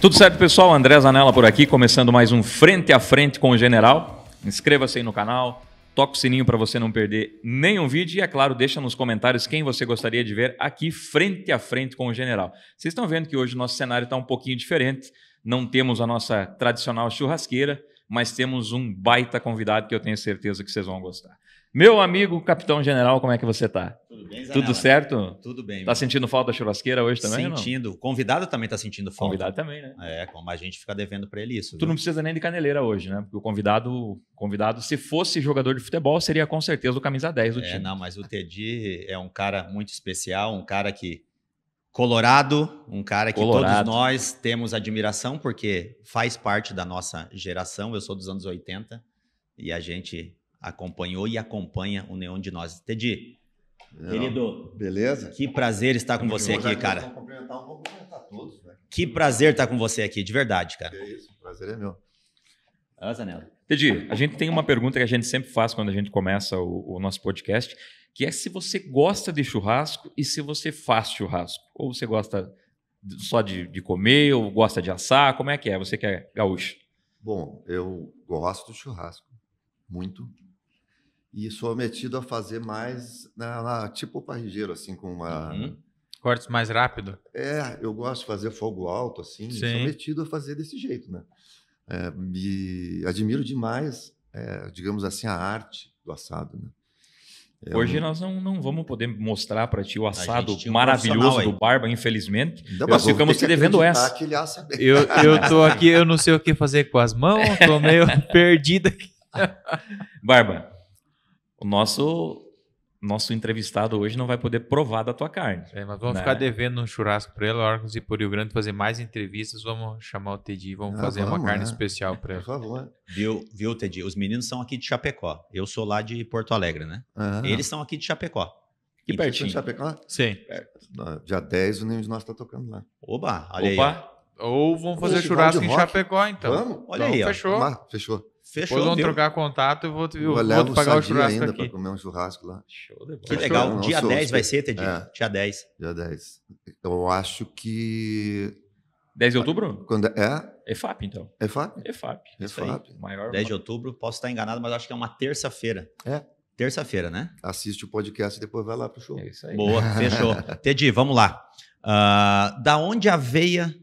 Tudo certo, pessoal? André Zanella por aqui, começando mais um Frente a Frente com o General. Inscreva-se aí no canal, toca o sininho para você não perder nenhum vídeo e, é claro, deixa nos comentários quem você gostaria de ver aqui frente a frente com o General. Vocês estão vendo que hoje o nosso cenário está um pouquinho diferente, não temos a nossa tradicional churrasqueira, mas temos um baita convidado que eu tenho certeza que vocês vão gostar. Meu amigo Capitão General, como é que você tá? Tudo bem, Zanella? Tudo certo? Tudo bem. Tá sentindo falta da churrasqueira hoje também? Sentindo. O convidado também tá sentindo falta. Convidado também, né? É, como a gente fica devendo para ele isso. Tu não precisa nem de caneleira hoje, né? Porque o convidado, se fosse jogador de futebol, seria com certeza o camisa 10 do time. Não, mas o Teddy é um cara muito especial, um cara que... Colorado, um cara que todos nós temos admiração, porque faz parte da nossa geração. Eu sou dos anos 80 e a gente acompanhou e acompanha o nenhum de nós. Teddy, querido, beleza? Que prazer estar com você aqui, cara. Vamos cumprimentar todos, né? Que prazer estar com você aqui, de verdade, cara. É isso, o prazer é meu. Zanella. Teddy, a gente tem uma pergunta que a gente sempre faz quando a gente começa o nosso podcast, que é se você gosta de churrasco e se você faz churrasco. Ou você gosta só de comer, ou gosta de assar, como é que é? Você que é gaúcho. Bom, eu gosto de churrasco, muito. E sou metido a fazer mais, tipo parrigeiro, assim, com uma... Cortes mais rápido? Eu gosto de fazer fogo alto, assim. Sou metido a fazer desse jeito, né? Me admiro demais, digamos assim, a arte do assado, né? Hoje nós não vamos poder mostrar para ti o assado maravilhoso do Barba, infelizmente. Nós ficamos te devendo essa. Que ele assa bem. Eu tô aqui, eu não sei o que fazer com as mãos, tô meio perdido aqui. Barba, o nosso entrevistado hoje não vai poder provar da tua carne. Mas vamos ficar devendo um churrasco para ele. A hora que ir por Rio Grande fazer mais entrevistas, vamos chamar o Teddy, vamos fazer uma carne especial para ele. Por favor. Viu, Teddy? Os meninos são aqui de Chapecó. Eu sou lá de Porto Alegre, né? Eles são aqui de Chapecó. Que pertinho. De Chapecó? Sim. Dia 10, o nenhum de nós está tocando lá. Oba, olha aí. Ou vamos fazer churrasco em Chapecó, então. Vamos? Olha aí, fechou. Fechou. Fechou, vamos trocar contato e vou te pagar o churrasco ainda aqui. Para comer um churrasco lá. Show de bola. Que legal. Dia 10 vai ser, Teddy? Dia 10. Dia 10. Eu acho que... 10 de outubro? Quando EFAP, então. EFAP? EFAP. Maior. 10 de outubro, posso estar enganado, mas acho que é uma terça-feira. Terça-feira, né? Assiste o podcast e depois vai lá pro show. É isso aí. Boa, fechou. Teddy, vamos lá. Da onde a veia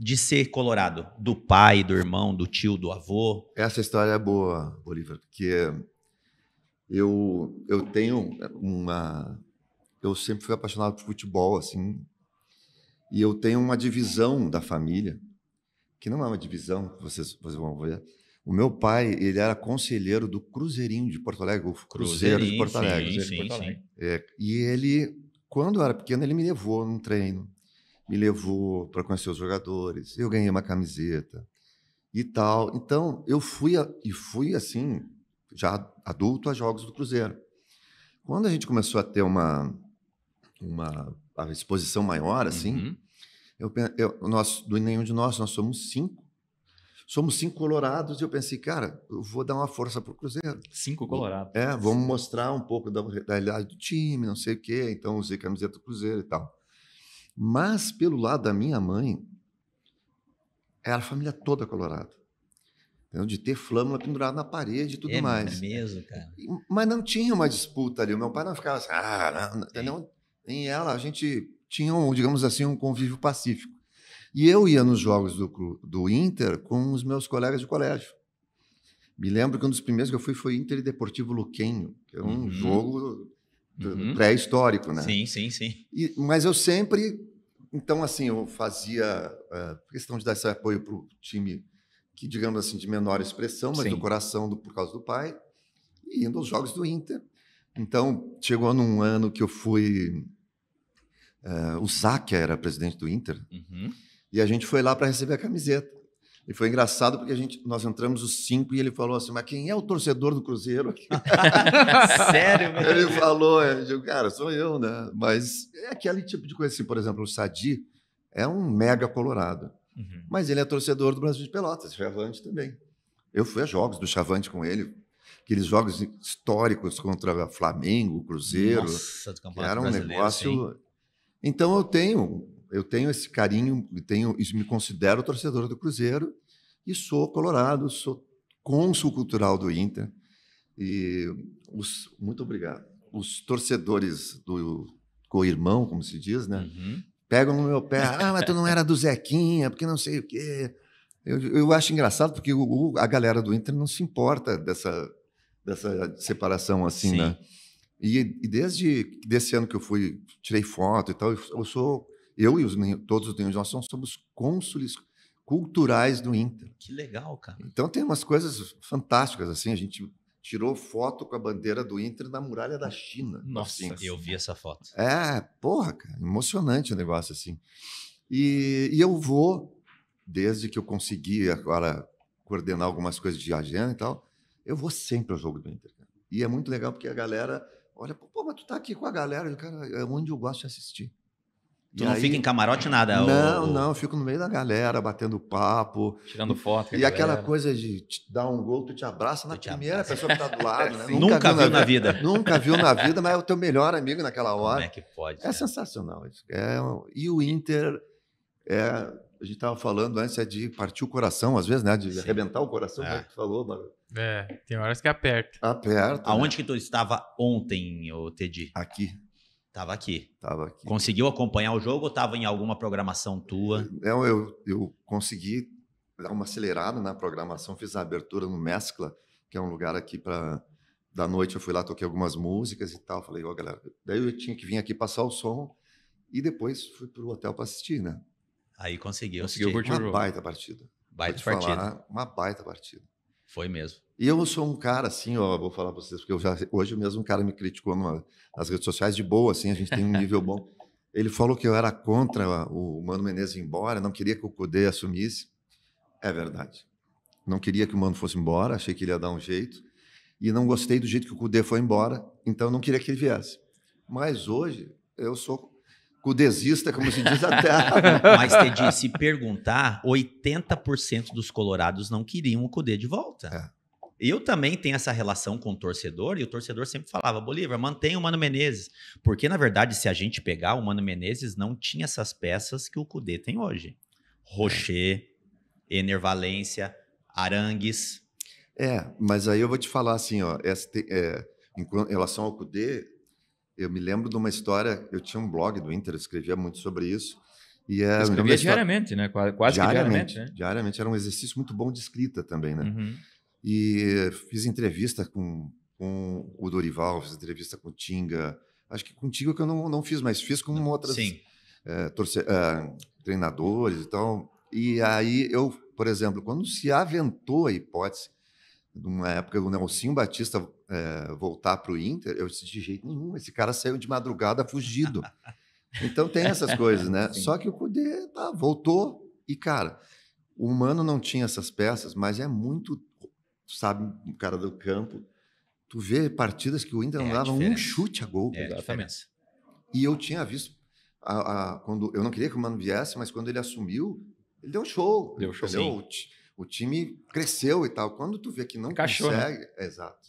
de ser colorado? Do pai, do irmão, do tio, do avô? Essa história é boa, Bolívar, porque eu tenho eu sempre fui apaixonado por futebol, assim, e eu tenho uma divisão da família, que não é uma divisão, vocês vão ver. O meu pai, ele era conselheiro do Cruzeirinho de Porto Alegre, o Cruzeiro de Porto Alegre. Sim. E ele, quando eu era pequeno, ele me levou num treino. Me levou para conhecer os jogadores, eu ganhei uma camiseta e tal. Então, eu fui assim, já adulto, a jogos do Cruzeiro. Quando a gente começou a ter uma exposição maior, assim, nenhum de nós somos 5. Somos 5 colorados e eu pensei, cara, eu vou dar uma força para o Cruzeiro. 5 colorados. Vamos mostrar um pouco da realidade do time, não sei o quê. Então, usei camiseta do Cruzeiro e tal. Mas, pelo lado da minha mãe, era a família toda colorada. Entendeu? De ter flâmula pendurada na parede e tudo mais. É mesmo, cara. Mas não tinha uma disputa ali. O meu pai não ficava assim, não, entendeu? Nem ela, a gente tinha, digamos assim, um convívio pacífico. E eu ia nos jogos do Inter com os meus colegas de colégio. Me lembro que um dos primeiros que eu fui foi Inter e Deportivo Luquenho, que é um jogo pré-histórico, né? Sim. Mas eu sempre... Então, assim, eu fazia questão de dar esse apoio para o time que, digamos assim, de menor expressão, mas do coração por causa do pai, e indo aos jogos do Inter. Então, chegou num ano que eu fui... o Záquia era presidente do Inter, e a gente foi lá para receber a camiseta. E foi engraçado porque nós entramos os 5 e ele falou assim, mas quem é o torcedor do Cruzeiro? Sério? Mesmo? Ele falou, eu digo, cara, sou eu, né? Mas é aquele tipo de coisa assim, por exemplo, o Sadi é um mega colorado, mas ele é torcedor do Brasil de Pelotas, Chavante também. Eu fui a jogos do Chavante com ele, aqueles jogos históricos contra Flamengo, Cruzeiro. Nossa, do que era um negócio. Então eu tenho eu tenho esse carinho, me considero torcedor do Cruzeiro e sou colorado, sou cônsul cultural do Inter. E muito obrigado. Os torcedores do co-irmão, como se diz, né? Pegam no meu pé, mas tu não era do Zequinha, porque não sei o quê. Eu acho engraçado, porque a galera do Inter não se importa dessa separação assim, né? E desde desse ano que eu tirei foto e tal, eu e todos os News, nós somos cônsules culturais do Inter. Que legal, cara. Então tem umas coisas fantásticas, assim, a gente tirou foto com a bandeira do Inter na muralha da China. Nossa, assim. Eu vi essa foto. Porra, cara, emocionante o negócio, assim. E eu vou, desde que eu consegui agora coordenar algumas coisas de agenda e tal, eu vou sempre ao jogo do Inter, cara. E é muito legal porque a galera olha, pô, mas tu tá aqui com a galera, cara, é onde eu gosto de assistir. Tu não fica em camarote nada? Não, eu fico no meio da galera, batendo papo. Tirando foto. E aquela coisa de te dar um gol, tu te abraça na primeira pessoa que tá do lado, né? Nunca viu na vida. Nunca viu na vida, mas é o teu melhor amigo naquela hora. Como é que pode? É sensacional isso. E o Inter, a gente estava falando antes, é de partir o coração, às vezes, né? De arrebentar o coração, como tu falou, mano. Tem horas que aperta. Aperta. Aonde que tu estava ontem, Tedi? Aqui. Tava aqui. Tava aqui. Conseguiu acompanhar o jogo ou estava em alguma programação tua? Não, eu consegui dar uma acelerada na programação, fiz a abertura no Mescla, que é um lugar aqui da noite, eu fui lá, toquei algumas músicas e tal, falei, galera, daí eu tinha que vir aqui passar o som e depois fui pro hotel para assistir, né? Aí conseguiu curtir uma baita partida. Uma baita partida. Foi mesmo. E eu sou um cara assim, vou falar para vocês, porque hoje mesmo um cara me criticou nas redes sociais de boa, assim, a gente tem um nível bom. Ele falou que eu era contra o Mano Menezes ir embora, não queria que o Kudê assumisse. É verdade. Não queria que o Mano fosse embora, achei que ele ia dar um jeito. E não gostei do jeito que o Kudê foi embora, então não queria que ele viesse. Mas hoje eu sou cudezista, como se diz até. Mas, Tedi, se perguntar, 80% dos colorados não queriam o Kudê de volta. Eu também tenho essa relação com o torcedor, e o torcedor sempre falava, Bolívar, mantenha o Mano Menezes. Porque, na verdade, se a gente pegar, o Mano Menezes não tinha essas peças que o Kudê tem hoje. Rocher, Ener Valencia, Arangues. Mas aí eu vou te falar assim, em relação ao Kudê, eu me lembro de uma história, eu tinha um blog do Inter, eu escrevia muito sobre isso. E escrevia diariamente, né? Quase que diariamente, né? Diariamente, era um exercício muito bom de escrita também, né? E fiz entrevista com o Dorival, fiz entrevista com o Tinga. Acho que contigo que eu não fiz, mas fiz com outras treinadores e tal. E aí eu, por exemplo, quando se aventou a hipótese, numa época do Nelsinho Batista voltar para o Inter, eu disse, de jeito nenhum, esse cara saiu de madrugada fugido. Então tem essas coisas, né? Sim. Só que o Kudê voltou e, cara, o Mano não tinha essas peças, mas é muito... sabe, o cara do campo, tu vê partidas que o Inter não dava um chute a gol. Exatamente. E eu tinha visto, quando eu não queria que o Mano viesse, mas quando ele assumiu, ele deu show. O time cresceu e tal. Quando tu vê que não consegue... Né? Exato.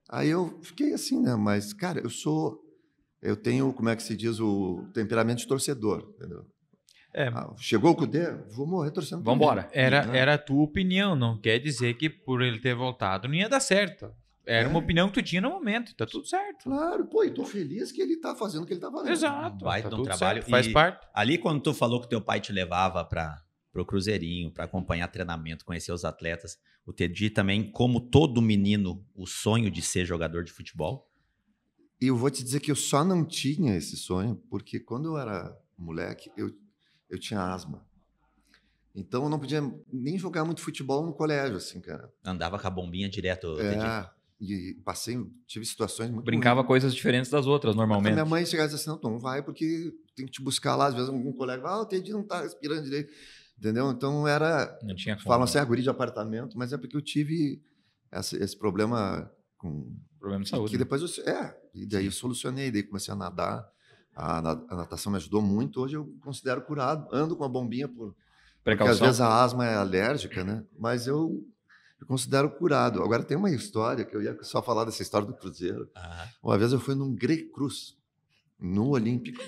Aí eu fiquei assim, né? Mas, cara, eu tenho, como é que se diz, o temperamento de torcedor, entendeu? Chegou o Kudê, vou morrer torcendo. Vamos embora. Era a tua opinião, não quer dizer que por ele ter voltado não ia dar certo. Era uma opinião que tu tinha no momento, tá tudo certo. Claro, e tô feliz que ele tá fazendo o que ele tá fazendo. Exato. Baita um trabalho. Certo, faz parte. Ali, quando tu falou que teu pai te levava pro Cruzeirinho, para acompanhar treinamento, conhecer os atletas, o Tedi também, como todo menino, o sonho de ser jogador de futebol? E eu vou te dizer que eu só não tinha esse sonho, porque quando eu era moleque, eu tinha asma. Então eu não podia nem jogar muito futebol no colégio, assim, cara. Andava com a bombinha direto. E tive situações muito Brincava ruins. Coisas diferentes das outras, normalmente. Minha mãe chegava e dizia assim, não vai porque tem que te buscar lá. Às vezes algum colega fala, o Tedi não tá respirando direito. Entendeu? Então era... Não tinha como. Falam assim, guri de apartamento, mas é porque eu tive esse problema com... Problema de saúde. Que depois e daí eu solucionei, daí comecei a nadar. A natação me ajudou muito. Hoje eu considero curado. Ando com a bombinha porque às vezes a asma é alérgica, né? Mas eu considero curado. Agora tem uma história que eu ia só falar dessa história do Cruzeiro. Uma vez eu fui num Grey Cruz, no Olímpico.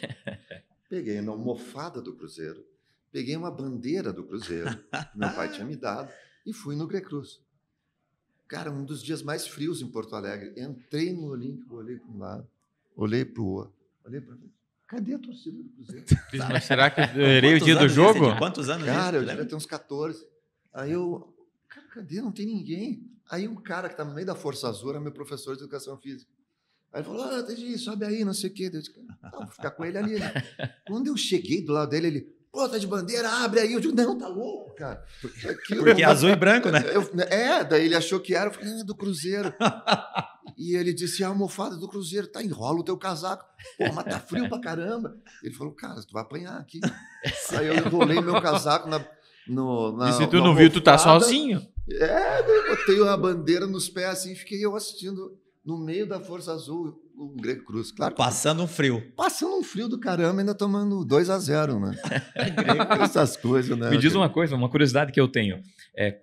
peguei na almofada do Cruzeiro, peguei uma bandeira do Cruzeiro, que meu pai tinha me dado, e fui no Grecruz. Cara, um dos dias mais frios em Porto Alegre. Entrei no Olímpico, olhei para um lado, olhei para o outro, olhei para frente. Cadê a torcida do Cruzeiro? Mas será que eu errei o dia do jogo? Quantos anos? Cara, eu devia ter uns 14. Aí eu, cara, cadê? Não tem ninguém. Aí um cara que estava no meio da Força Azul era meu professor de Educação Física. Aí ele falou, Teddy, sobe aí, não sei o quê. Eu disse, vou ficar com ele ali, né? Quando eu cheguei do lado dele, ele, pô, tá de bandeira, abre aí. Eu digo, não, tá louco, cara. Porque é azul e branco, né? Daí ele achou que era, eu falei, é do Cruzeiro. E ele disse, a almofada do Cruzeiro, tá, enrola o teu casaco. Pô, mas tá frio pra caramba. Ele falou, cara, tu vai apanhar aqui. Aí eu enrolei meu casaco e se tu não viu, tu tá sozinho? Eu botei a bandeira nos pés assim, fiquei eu assistindo no meio da Força Azul o Grecruz. Claro, passando um frio. Passando um frio do caramba, ainda tomando 2-0, né? Essas coisas, né? Me diz uma coisa, uma curiosidade que eu tenho.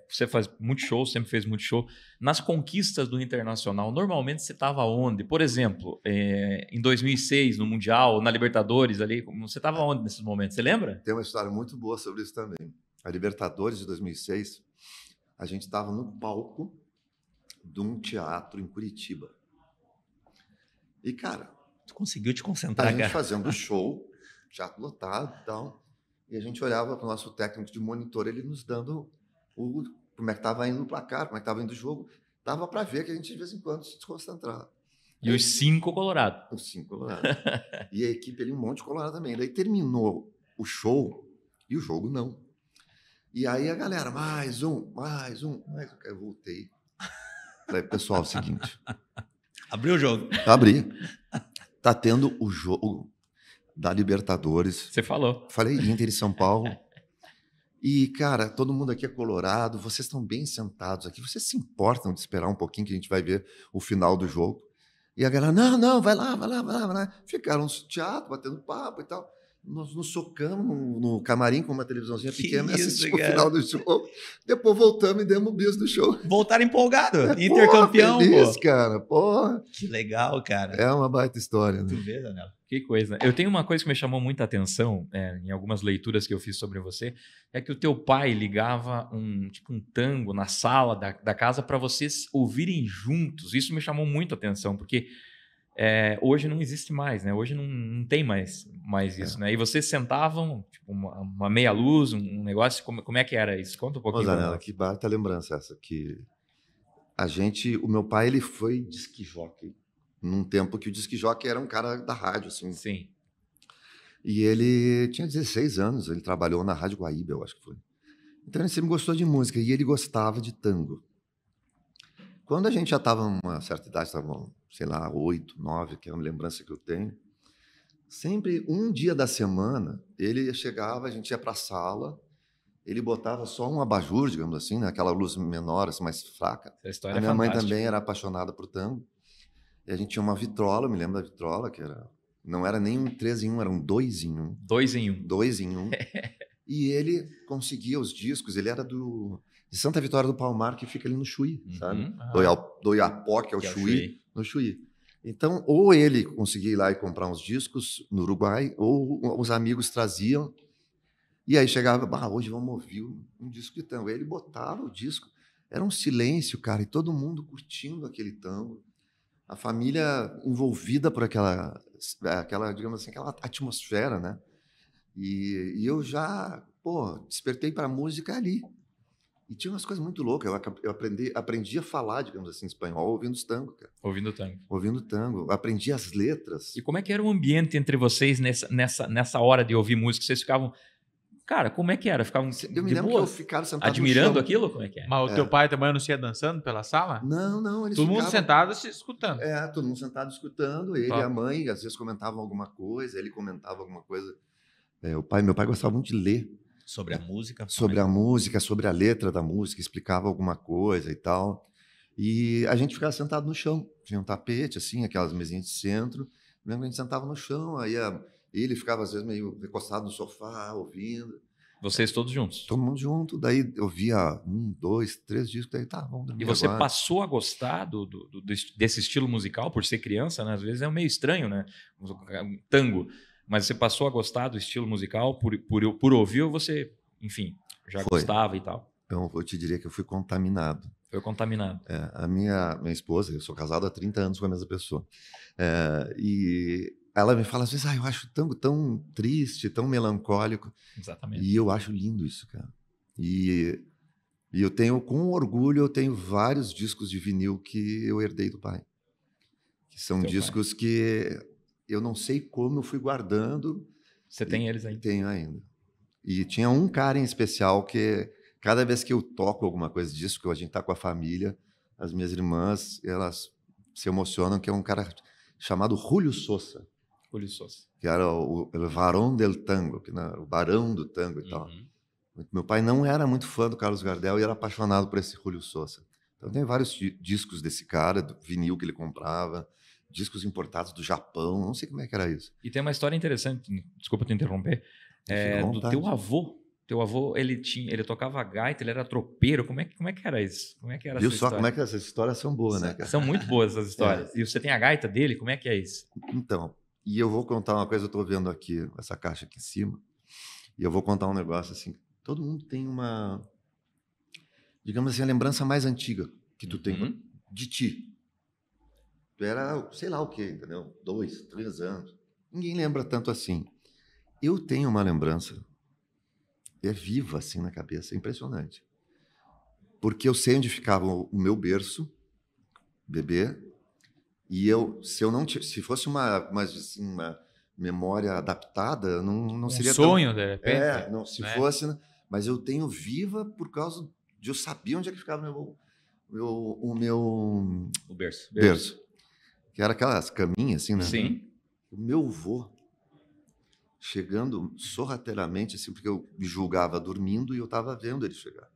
Você faz muito show, sempre fez muito show. Nas conquistas do Internacional, normalmente você estava onde? Por exemplo, em 2006, no Mundial, na Libertadores, ali, você estava onde nesses momentos? Você lembra? Tem uma história muito boa sobre isso também. A Libertadores de 2006, a gente estava no palco de um teatro em Curitiba. E, cara... Tu conseguiu te concentrar, cara? A gente fazendo show, teatro lotado e tal, e a gente olhava para o nosso técnico de monitor, ele nos dando como é que estava indo o placar, como é que estava indo o jogo. Dava para ver que a gente, de vez em quando, se desconcentrava. E os 5 colorados. Os 5 colorados. E a equipe ali, um monte de colorado também. Daí terminou o show e o jogo não. E aí a galera, mais um. Eu voltei. Falei, pessoal, é o seguinte. Abriu o jogo. Abri. Tá tendo o jogo da Libertadores. Você falou. Falei, Inter e São Paulo. E, cara, todo mundo aqui é colorado, vocês estão bem sentados aqui, vocês se importam de esperar um pouquinho que a gente vai ver o final do jogo? E a galera, não, vai lá. Ficaram no teatro, batendo papo e tal. Nós nos socamos no camarim com uma televisãozinha pequena e assistimos o final do show. Depois voltamos e demos o bis do show. Voltaram empolgado. Inter campeão, feliz, cara. Porra. Que legal, cara. É uma baita história, né? Tu vê, Daniel? Que coisa. Eu tenho uma coisa que me chamou muita atenção em algumas leituras que eu fiz sobre você, é que o teu pai ligava um tango na sala da casa para vocês ouvirem juntos. Isso me chamou muito a atenção, porque hoje não existe mais, né? Hoje não tem mais isso, né? E vocês sentavam, tipo, uma meia luz, um negócio, como é que era isso? Conta um pouquinho. Zanella, que baita lembrança essa, que o meu pai, ele foi disc jockey, num tempo que o disc jockey era um cara da rádio, assim. Sim. E ele tinha 16 anos, ele trabalhou na Rádio Guaíba, eu acho que foi. Então ele sempre gostou de música e ele gostava de tango. Quando a gente já estava numa certa idade, estava, sei lá, 8, 9, que é uma lembrança que eu tenho, sempre um dia da semana, ele chegava, a gente ia para a sala, ele botava só um abajur, digamos assim, né? Aquela luz menor, assim, mais fraca. Essa história a minha mãe também era apaixonada por tango. E a gente tinha uma vitrola, me lembro da vitrola, que não era nem um 3 em 1, era um 2 em 1. 2 em 1. 2 em 1. E ele conseguia os discos, ele era de Santa Vitória do Palmar, que fica ali no Chuí, sabe? Do Oiapoque, que é o Chuí, no Chuí. Então, ou ele conseguia ir lá e comprar uns discos no Uruguai, ou os amigos traziam. E aí chegava, hoje vamos ouvir um disco de tango. Aí ele botava o disco, era um silêncio, cara, e todo mundo curtindo aquele tango. A família envolvida por aquela, digamos assim, aquela atmosfera, né? E eu já, despertei para a música ali. E tinha umas coisas muito loucas. Eu aprendi a falar, digamos assim, espanhol ouvindo os tango, cara. Ouvindo tango. Ouvindo tango. Aprendi as letras. E como é que era o ambiente entre vocês nessa hora de ouvir música? Vocês ficavam... Cara, como é que era? Ficavam eu me lembro que eu ficava sentado admirando no chão. Aquilo? Como é que é? Mas o teu pai também não se ia dançando pela sala? Não. Eles todo mundo ficavam... sentado se escutando. Todo mundo sentado escutando. Ele e a mãe, às vezes, comentavam alguma coisa. Ele comentava alguma coisa. Meu pai gostava muito de ler. Sobre a música? Sobre a música, sobre a letra da música. Explicava alguma coisa e tal. E a gente ficava sentado no chão. Tinha um tapete, assim, aquelas mesinhas de centro. Lembro que a gente sentava no chão. Aí ele ficava, às vezes, meio recostado no sofá, ouvindo. Vocês todos juntos? Todo mundo junto. Daí eu via 1, 2, 3 discos. Daí vamos dormir. E você agora. Passou a gostar desse estilo musical por ser criança, né? Às vezes é meio estranho, né? Um tango. Mas você passou a gostar do estilo musical por ouvir ou você, enfim, já gostava e tal? Então, eu te diria que eu fui contaminado. Foi contaminado. A minha esposa, eu sou casado há 30 anos com a mesma pessoa, e ela me fala às vezes, eu acho tão triste, tão melancólico. Exatamente. E eu acho lindo isso, cara. E eu tenho, com orgulho, eu tenho vários discos de vinil que eu herdei do pai. Que são discos que eu não sei como eu fui guardando. Você tem eles ainda? Tenho ainda. E tinha um cara em especial que, cada vez que eu toco alguma coisa disso, que a gente tá com a família, as minhas irmãs, elas se emocionam, que é um cara chamado Julio Sosa. Julio Sosa. Que era o varón del tango, o barão do tango e tal. Meu pai não era muito fã do Carlos Gardel e era apaixonado por esse Julio Sosa. Então tem vários discos desse cara, do vinil que ele comprava, discos importados do Japão, não sei como é que era isso. E tem uma história interessante, desculpa te interromper, do teu avô. Teu avô, ele tocava gaita, ele era tropeiro. Como é que era isso? Como é que era Viu essa só história? como é que essas histórias são boas, né, cara? São muito boas essas histórias. E você tem a gaita dele? Como é que é isso? Então, e eu vou contar uma coisa, eu estou vendo aqui, essa caixa aqui em cima, e eu vou contar um negócio assim, todo mundo tem uma, digamos assim, a lembrança mais antiga que tu tem de ti. Tu era, sei lá o quê, entendeu? 2, 3 anos. Ninguém lembra tanto assim. Eu tenho uma lembrança, é viva assim na cabeça, é impressionante. Porque eu sei onde ficava o meu berço, bebê, e se fosse uma memória adaptada, não seria sonho, de repente. Se fosse, mas eu tenho viva por causa de eu sabia onde é que ficava o berço. Que era aquelas caminhas assim, né? Sim. O meu avô chegando sorrateiramente, assim, porque eu me julgava dormindo e eu estava vendo ele chegar.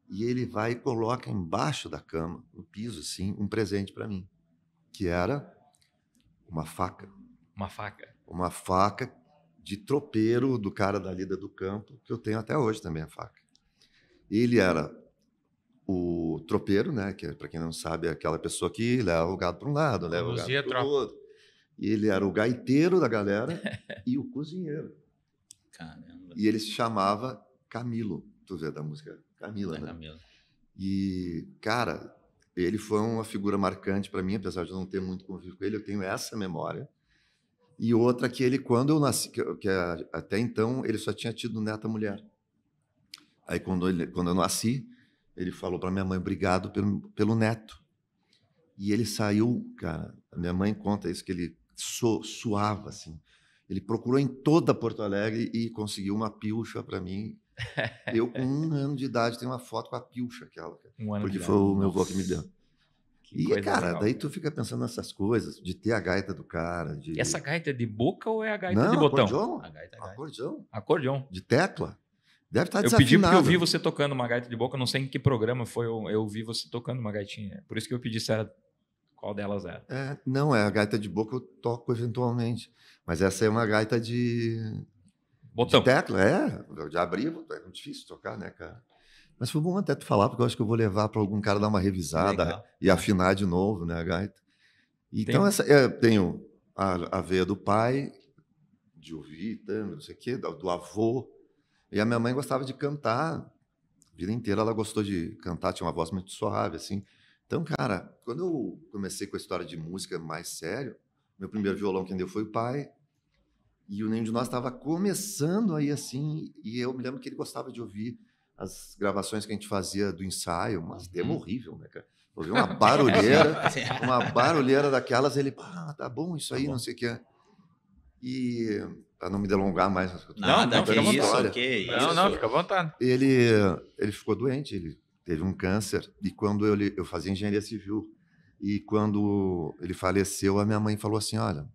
E ele vai e coloca embaixo da cama, no piso, assim, um presente para mim, que era uma faca. Uma faca? Uma faca de tropeiro do cara da lida do campo, que eu tenho até hoje também a faca. Ele era o tropeiro, né, que para quem não sabe é aquela pessoa que leva o gado para um lado, leva o gado para o outro. E ele era o gaiteiro da galera e o cozinheiro. Caramba. E ele se chamava Camilo, tu vê da música Camila, né? Camilo. E, cara, ele foi uma figura marcante para mim, apesar de eu não ter muito convívio com ele, eu tenho essa memória. E outra que ele, quando eu nasci, que até então ele só tinha tido neta mulher. Aí quando eu nasci, ele falou para minha mãe, obrigado pelo neto. E ele saiu, cara, a minha mãe conta isso, que ele suava, assim. Ele procurou em toda Porto Alegre e conseguiu uma pilcha para mim. Eu, com 1 ano de idade, tenho uma foto com a pilcha aquela. Porque foi o meu avô que me deu. E, cara, legal. Daí tu fica pensando nessas coisas, de ter a gaita do cara. E essa gaita é de boca ou é a gaita de botão? Acordeon. A gaita. Acordeon. De tecla. Deve estar desafinado. Eu pedi porque eu vi você tocando uma gaita de boca, não sei em que programa foi, eu vi você tocando uma gaitinha. Por isso que eu pedi se era qual delas era. Não, a gaita de boca eu toco eventualmente. Mas essa é uma gaita de botão. De tecla, de abrir, é muito difícil tocar, né, cara? Mas foi bom até tu falar, porque eu acho que eu vou levar para algum cara dar uma revisada e afinar de novo, né, a gaita. Então, tenho a veia do pai, de ouvir, não sei o quê, do avô. E a minha mãe gostava de cantar. A vida inteira ela gostou de cantar, tinha uma voz muito suave, assim. Então, cara, quando eu comecei com a história de música mais sério, meu primeiro violão quem deu foi o pai. E o nenhum de nós estava começando aí, assim, e eu me lembro que ele gostava de ouvir as gravações que a gente fazia do ensaio, umas demo horrível, né, cara? Ouvi uma barulheira daquelas, ele, tá bom isso aí, não sei o que é. E, para não me delongar mais... Não, fica à vontade. Não, fica à vontade. Ele ficou doente, ele teve um câncer, e quando eu fazia engenharia civil, e quando ele faleceu, a minha mãe falou assim, olha,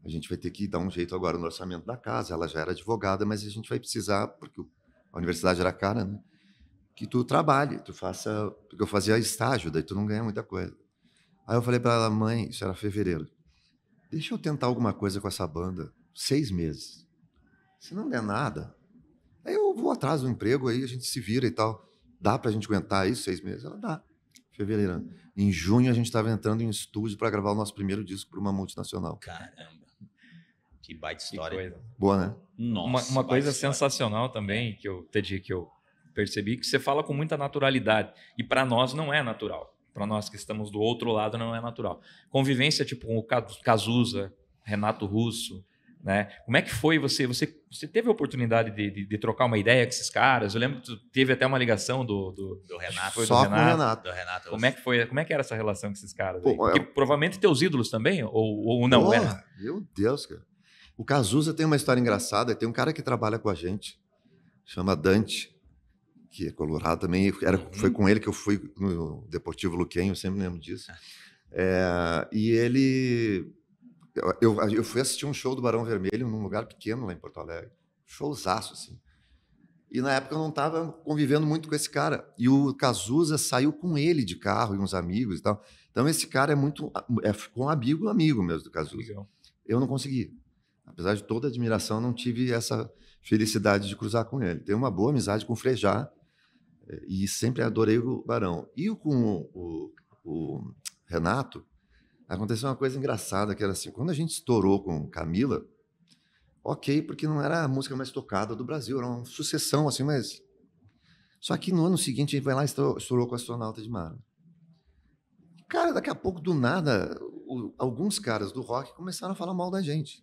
a gente vai ter que dar um jeito agora no orçamento da casa, ela já era advogada, mas a gente vai precisar, porque a universidade era cara, né? Que tu trabalhe, tu faça... Porque eu fazia estágio, daí tu não ganha muita coisa. Aí eu falei para ela, mãe, isso era fevereiro, deixa eu tentar alguma coisa com essa banda, 6 meses. Se não der nada, aí eu vou atrás do emprego, aí a gente se vira e tal. Dá pra gente aguentar isso 6 meses? Ela dá. Fevereiro. Em junho a gente estava entrando em estúdio para gravar o nosso primeiro disco para uma multinacional. Caramba. Que baita história. Boa, né? Nossa, uma coisa sensacional também que eu percebi, que você fala com muita naturalidade. E para nós não é natural. Para nós que estamos do outro lado não é natural. Convivência tipo com o Cazuza, Renato Russo, né? Como é que foi você teve a oportunidade de trocar uma ideia com esses caras? Eu lembro que tu teve até uma ligação do Renato. Foi Só do com o Renato. Do Renato. Como é que foi? Como é que era essa relação com esses caras? Porque provavelmente teus ídolos também? Ou não? Porra, Era? Meu Deus, cara. O Cazuza tem uma história engraçada. Tem um cara que trabalha com a gente, chama Dante, que é colorado também. Foi com ele que eu fui no Deportivo Luquem, eu sempre lembro disso. E ele... Eu fui assistir um show do Barão Vermelho num lugar pequeno lá em Porto Alegre. Showzaço, assim. E na época eu não estava convivendo muito com esse cara. E o Cazuza saiu com ele de carro e uns amigos e tal. Então esse cara ficou um amigo mesmo do Cazuza. Legal. Eu não consegui. Apesar de toda a admiração, eu não tive essa felicidade de cruzar com ele. Tenho uma boa amizade com o Frejá e sempre adorei o Barão. E com o Renato, aconteceu uma coisa engraçada, que era assim, quando a gente estourou com Camila, ok, porque não era a música mais tocada do Brasil, era uma sucessão, assim, mas... Só que no ano seguinte a gente vai lá e estourou com Astronauta de Mar. Cara, daqui a pouco, do nada, alguns caras do rock começaram a falar mal da gente.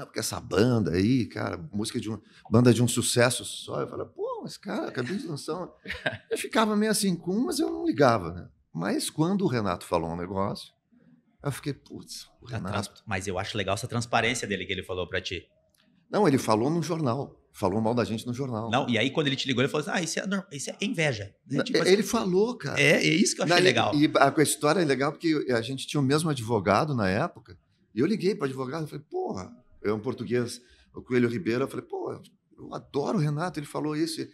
Porque essa banda aí, cara, banda de um sucesso só. Eu falei, pô, mas cara, acabei de lançar... Eu ficava meio assim mas eu não ligava, né? Mas quando o Renato falou um negócio, eu fiquei, putz, o Renato... Mas eu acho legal essa transparência dele que ele falou pra ti. Não, ele falou no jornal. Falou mal da gente no jornal. Não, e aí quando ele te ligou, ele falou assim, isso é inveja. Tipo assim, ele falou, cara. É isso que eu achei legal. E a história é legal porque a gente tinha o mesmo advogado na época, e eu liguei para o advogado e falei, porra, é um português, o Coelho Ribeiro, eu falei, pô, eu adoro o Renato, ele falou isso...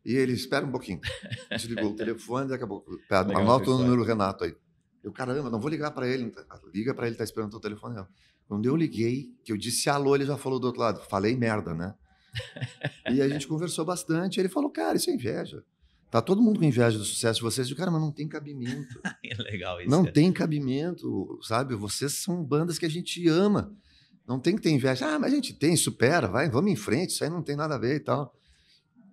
E ele, espera um pouquinho. Desligou o telefone, daqui a pouco. Anota o número do Renato aí. Eu, caramba, não vou ligar para ele. Liga para ele, tá esperando o telefone. Não. Quando eu liguei, que eu disse alô, ele já falou do outro lado. Falei merda, né? E a gente conversou bastante. Ele falou, cara, isso é inveja. Tá todo mundo com inveja do sucesso de vocês. Eu, cara, mas não tem cabimento. É legal isso. Não tem cabimento, sabe? Vocês são bandas que a gente ama. Não tem que ter inveja. Mas a gente tem, supera, vai, vamos em frente. Isso aí não tem nada a ver e tal.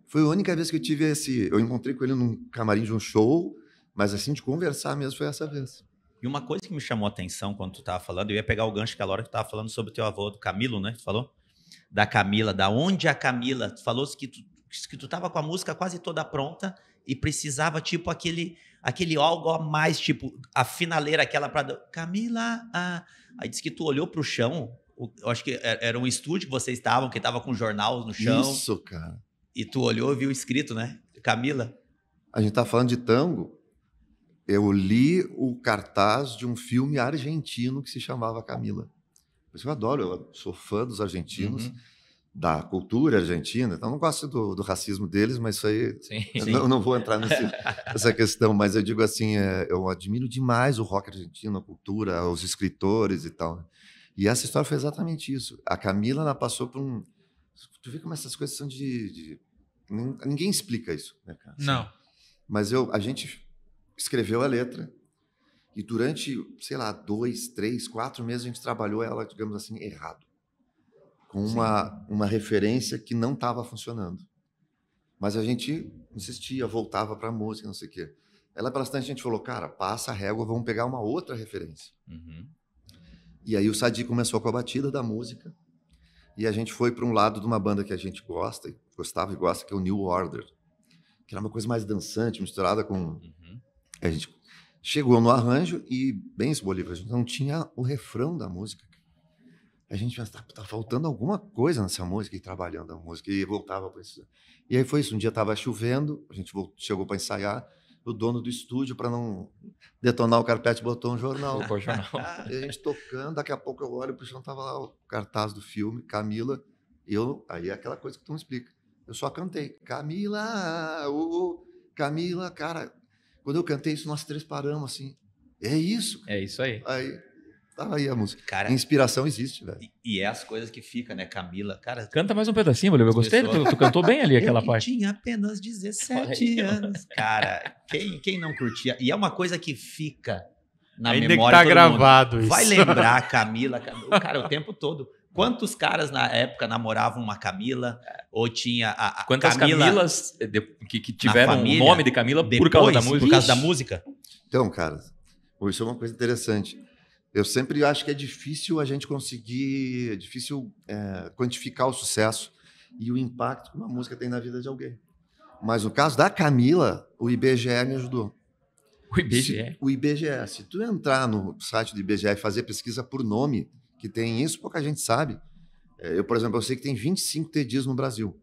Foi a única vez que eu tive eu encontrei com ele num camarim de um show, mas assim, de conversar mesmo foi essa vez. E uma coisa que me chamou a atenção quando tu tava falando, eu ia pegar o gancho aquela hora que tu tava falando sobre o teu avô, do Camilo, né? Tu falou? Da Camila, da onde a Camila? Tu falou que tu tava com a música quase toda pronta e precisava, tipo, aquele algo a mais, tipo, a finaleira, aquela pra... Camila, Aí disse que tu olhou pro chão, eu acho que era um estúdio que vocês estavam, que tava com jornal no chão. Isso, cara. E tu olhou e viu escrito, né? Camila. A gente tá falando de tango. Eu li o cartaz de um filme argentino que se chamava Camila. Por isso eu adoro, eu sou fã dos argentinos, da cultura argentina. Então, não gosto do racismo deles, mas isso aí... Sim. Eu não vou entrar nessa questão, mas eu digo assim, eu admiro demais o rock argentino, a cultura, os escritores e tal. E essa história foi exatamente isso. A Camila, ela passou por um... Tu vê como essas coisas são ninguém explica isso, né, cara? Não. Mas a gente escreveu a letra e durante, sei lá, 2, 3, 4 meses a gente trabalhou ela, digamos assim, errado. Com uma referência que não estava funcionando. Mas a gente insistia, voltava para a música, não sei o quê. Ela, bastante, a gente falou, cara, passa a régua, vamos pegar uma outra referência. E aí o Sadi começou com a batida da música. E a gente foi para um lado de uma banda que a gente gostava e gosta, que é o New Order, que era uma coisa mais dançante, misturada com... A gente chegou no arranjo e, bem isso, Bolívar, a gente não tinha o refrão da música. A gente pensava, tá faltando alguma coisa nessa música, e trabalhando a música, e voltava para isso. E aí foi isso, um dia estava chovendo, a gente chegou para ensaiar, o dono do estúdio, para não detonar o carpete, botou um jornal. E a gente tocando, daqui a pouco eu olho pro chão, tava lá o cartaz do filme, Camila, aí é aquela coisa que tu não explica. Eu só cantei, Camila, Camila, cara, quando eu cantei isso, nós três paramos assim, é isso? É isso aí. Aí, tava aí a música. Cara, inspiração existe, velho. E é as coisas que ficam, né, Camila? Cara, canta mais um pedacinho, Bolívar. Eu gostei, tu cantou bem ali aquela parte. Eu tinha apenas 17 anos. Cara, quem não curtia? E é uma coisa que fica na Ainda memória. que tá gravado mundo. isso. Vai lembrar a Camila, cara, o tempo todo. Quantos caras na época namoravam uma Camila? Ou tinha a Quantas Camila Camilas que tiveram família, o nome de Camila por causa da música? Por causa da música? Então, cara, isso é uma coisa interessante. Eu sempre acho que é difícil a gente conseguir, quantificar o sucesso e o impacto que uma música tem na vida de alguém. Mas no caso da Camila, o IBGE me ajudou. O IBGE? O IBGE. Se tu entrar no site do IBGE e fazer pesquisa por nome, que tem isso, pouca gente sabe. Eu, por exemplo, eu sei que tem 25 TDs no Brasil.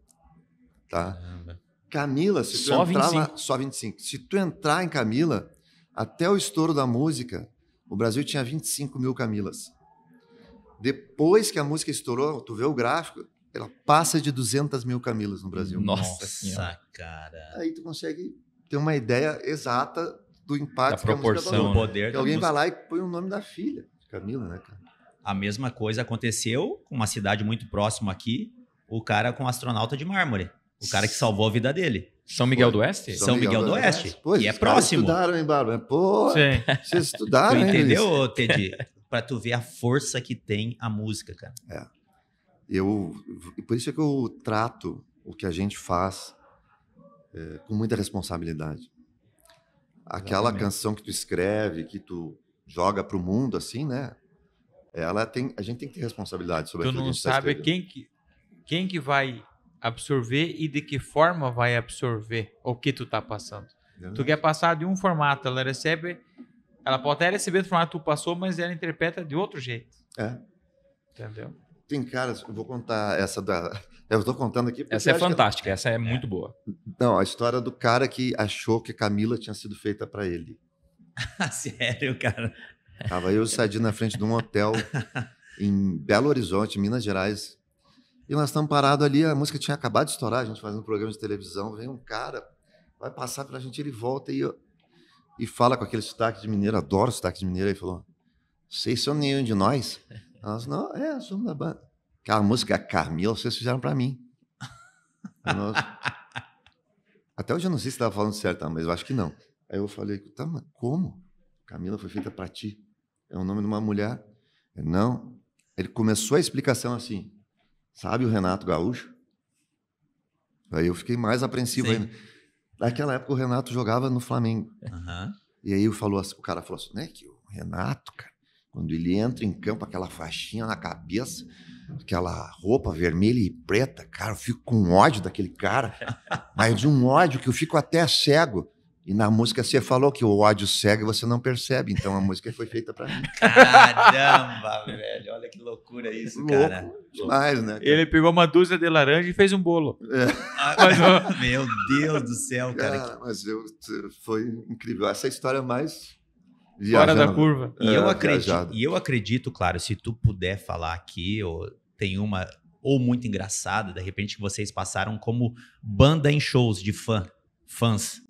Tá? Camila, se tu Só entrar 25? lá... Só 25. Se tu entrar em Camila, até o estouro da música, o Brasil tinha 25 mil Camilas. Depois que a música estourou, tu vê o gráfico, ela passa de 200 mil Camilas no Brasil. Nossa, cara. Aí tu consegue ter uma ideia exata do impacto da proporção, que a música do poder. alguém vai lá e põe o nome da filha, Camila, né, cara? A mesma coisa aconteceu com uma cidade muito próxima aqui, o cara com o astronauta de mármore. O cara que salvou a vida dele. São Miguel do Oeste? São Miguel do Oeste. Pô, e é os caras próximo. Estudaram, hein, Bárbara? Pô, Sim. vocês estudaram, Tu hein, entendeu, Luiz? Teddy? Pra tu ver a força que tem a música, cara. Por isso é que eu trato o que a gente faz com muita responsabilidade. Aquela canção que tu escreve, que tu joga pro mundo, assim, né? A gente tem que ter responsabilidade sobre Tu aquilo não que a gente tá sabe escrevendo. quem que vai absorver e de que forma vai absorver o que tu tá passando. Tu quer passar de um formato, ela pode até receber do formato que tu passou, mas ela interpreta de outro jeito. Entendeu? Tem caras, eu vou contar essa da... Eu estou contando aqui porque... Essa é fantástica, essa é muito boa. Não, a história do cara que achou que Camila tinha sido feita para ele. Sério, cara? Tava eu e o Sadi na frente de um hotel em Belo Horizonte, Minas Gerais. E nós estamos parados ali, a música tinha acabado de estourar, a gente fazendo um programa de televisão, vem um cara, vai passar pela gente, ele volta e fala com aquele sotaque de mineiro, adoro sotaque de mineiro, aí falou, vocês são nenhum de nós? Nós, não, somos da banda. Aquela música Camila, vocês fizeram para mim. Até hoje eu não sei se estava falando certo, mas eu acho que não. Aí eu falei, tá, mas como? Camila foi feita para ti. É o nome de uma mulher. Não. Ele começou a explicação assim, sabe o Renato Gaúcho? Aí eu fiquei mais apreensivo ainda. Naquela época o Renato jogava no Flamengo. Uhum. E aí o cara falou assim, né, que o Renato, cara, quando ele entra em campo, aquela faixinha na cabeça, aquela roupa vermelha e preta, cara, eu fico com ódio daquele cara, mas de um ódio que eu fico até cego. E na música você falou que o ódio cega e você não percebe, então a música foi feita pra mim. Caramba, velho, olha que loucura isso, cara. Louco demais, né? Cara? Ele pegou uma dúzia de laranja e fez um bolo. Meu Deus do céu, cara. Mas foi incrível. Essa é a história mais fora da curva. E eu acredito, claro, se tu puder falar aqui, ou tem uma, ou muito engraçada, de repente que vocês passaram como banda em shows de fãs.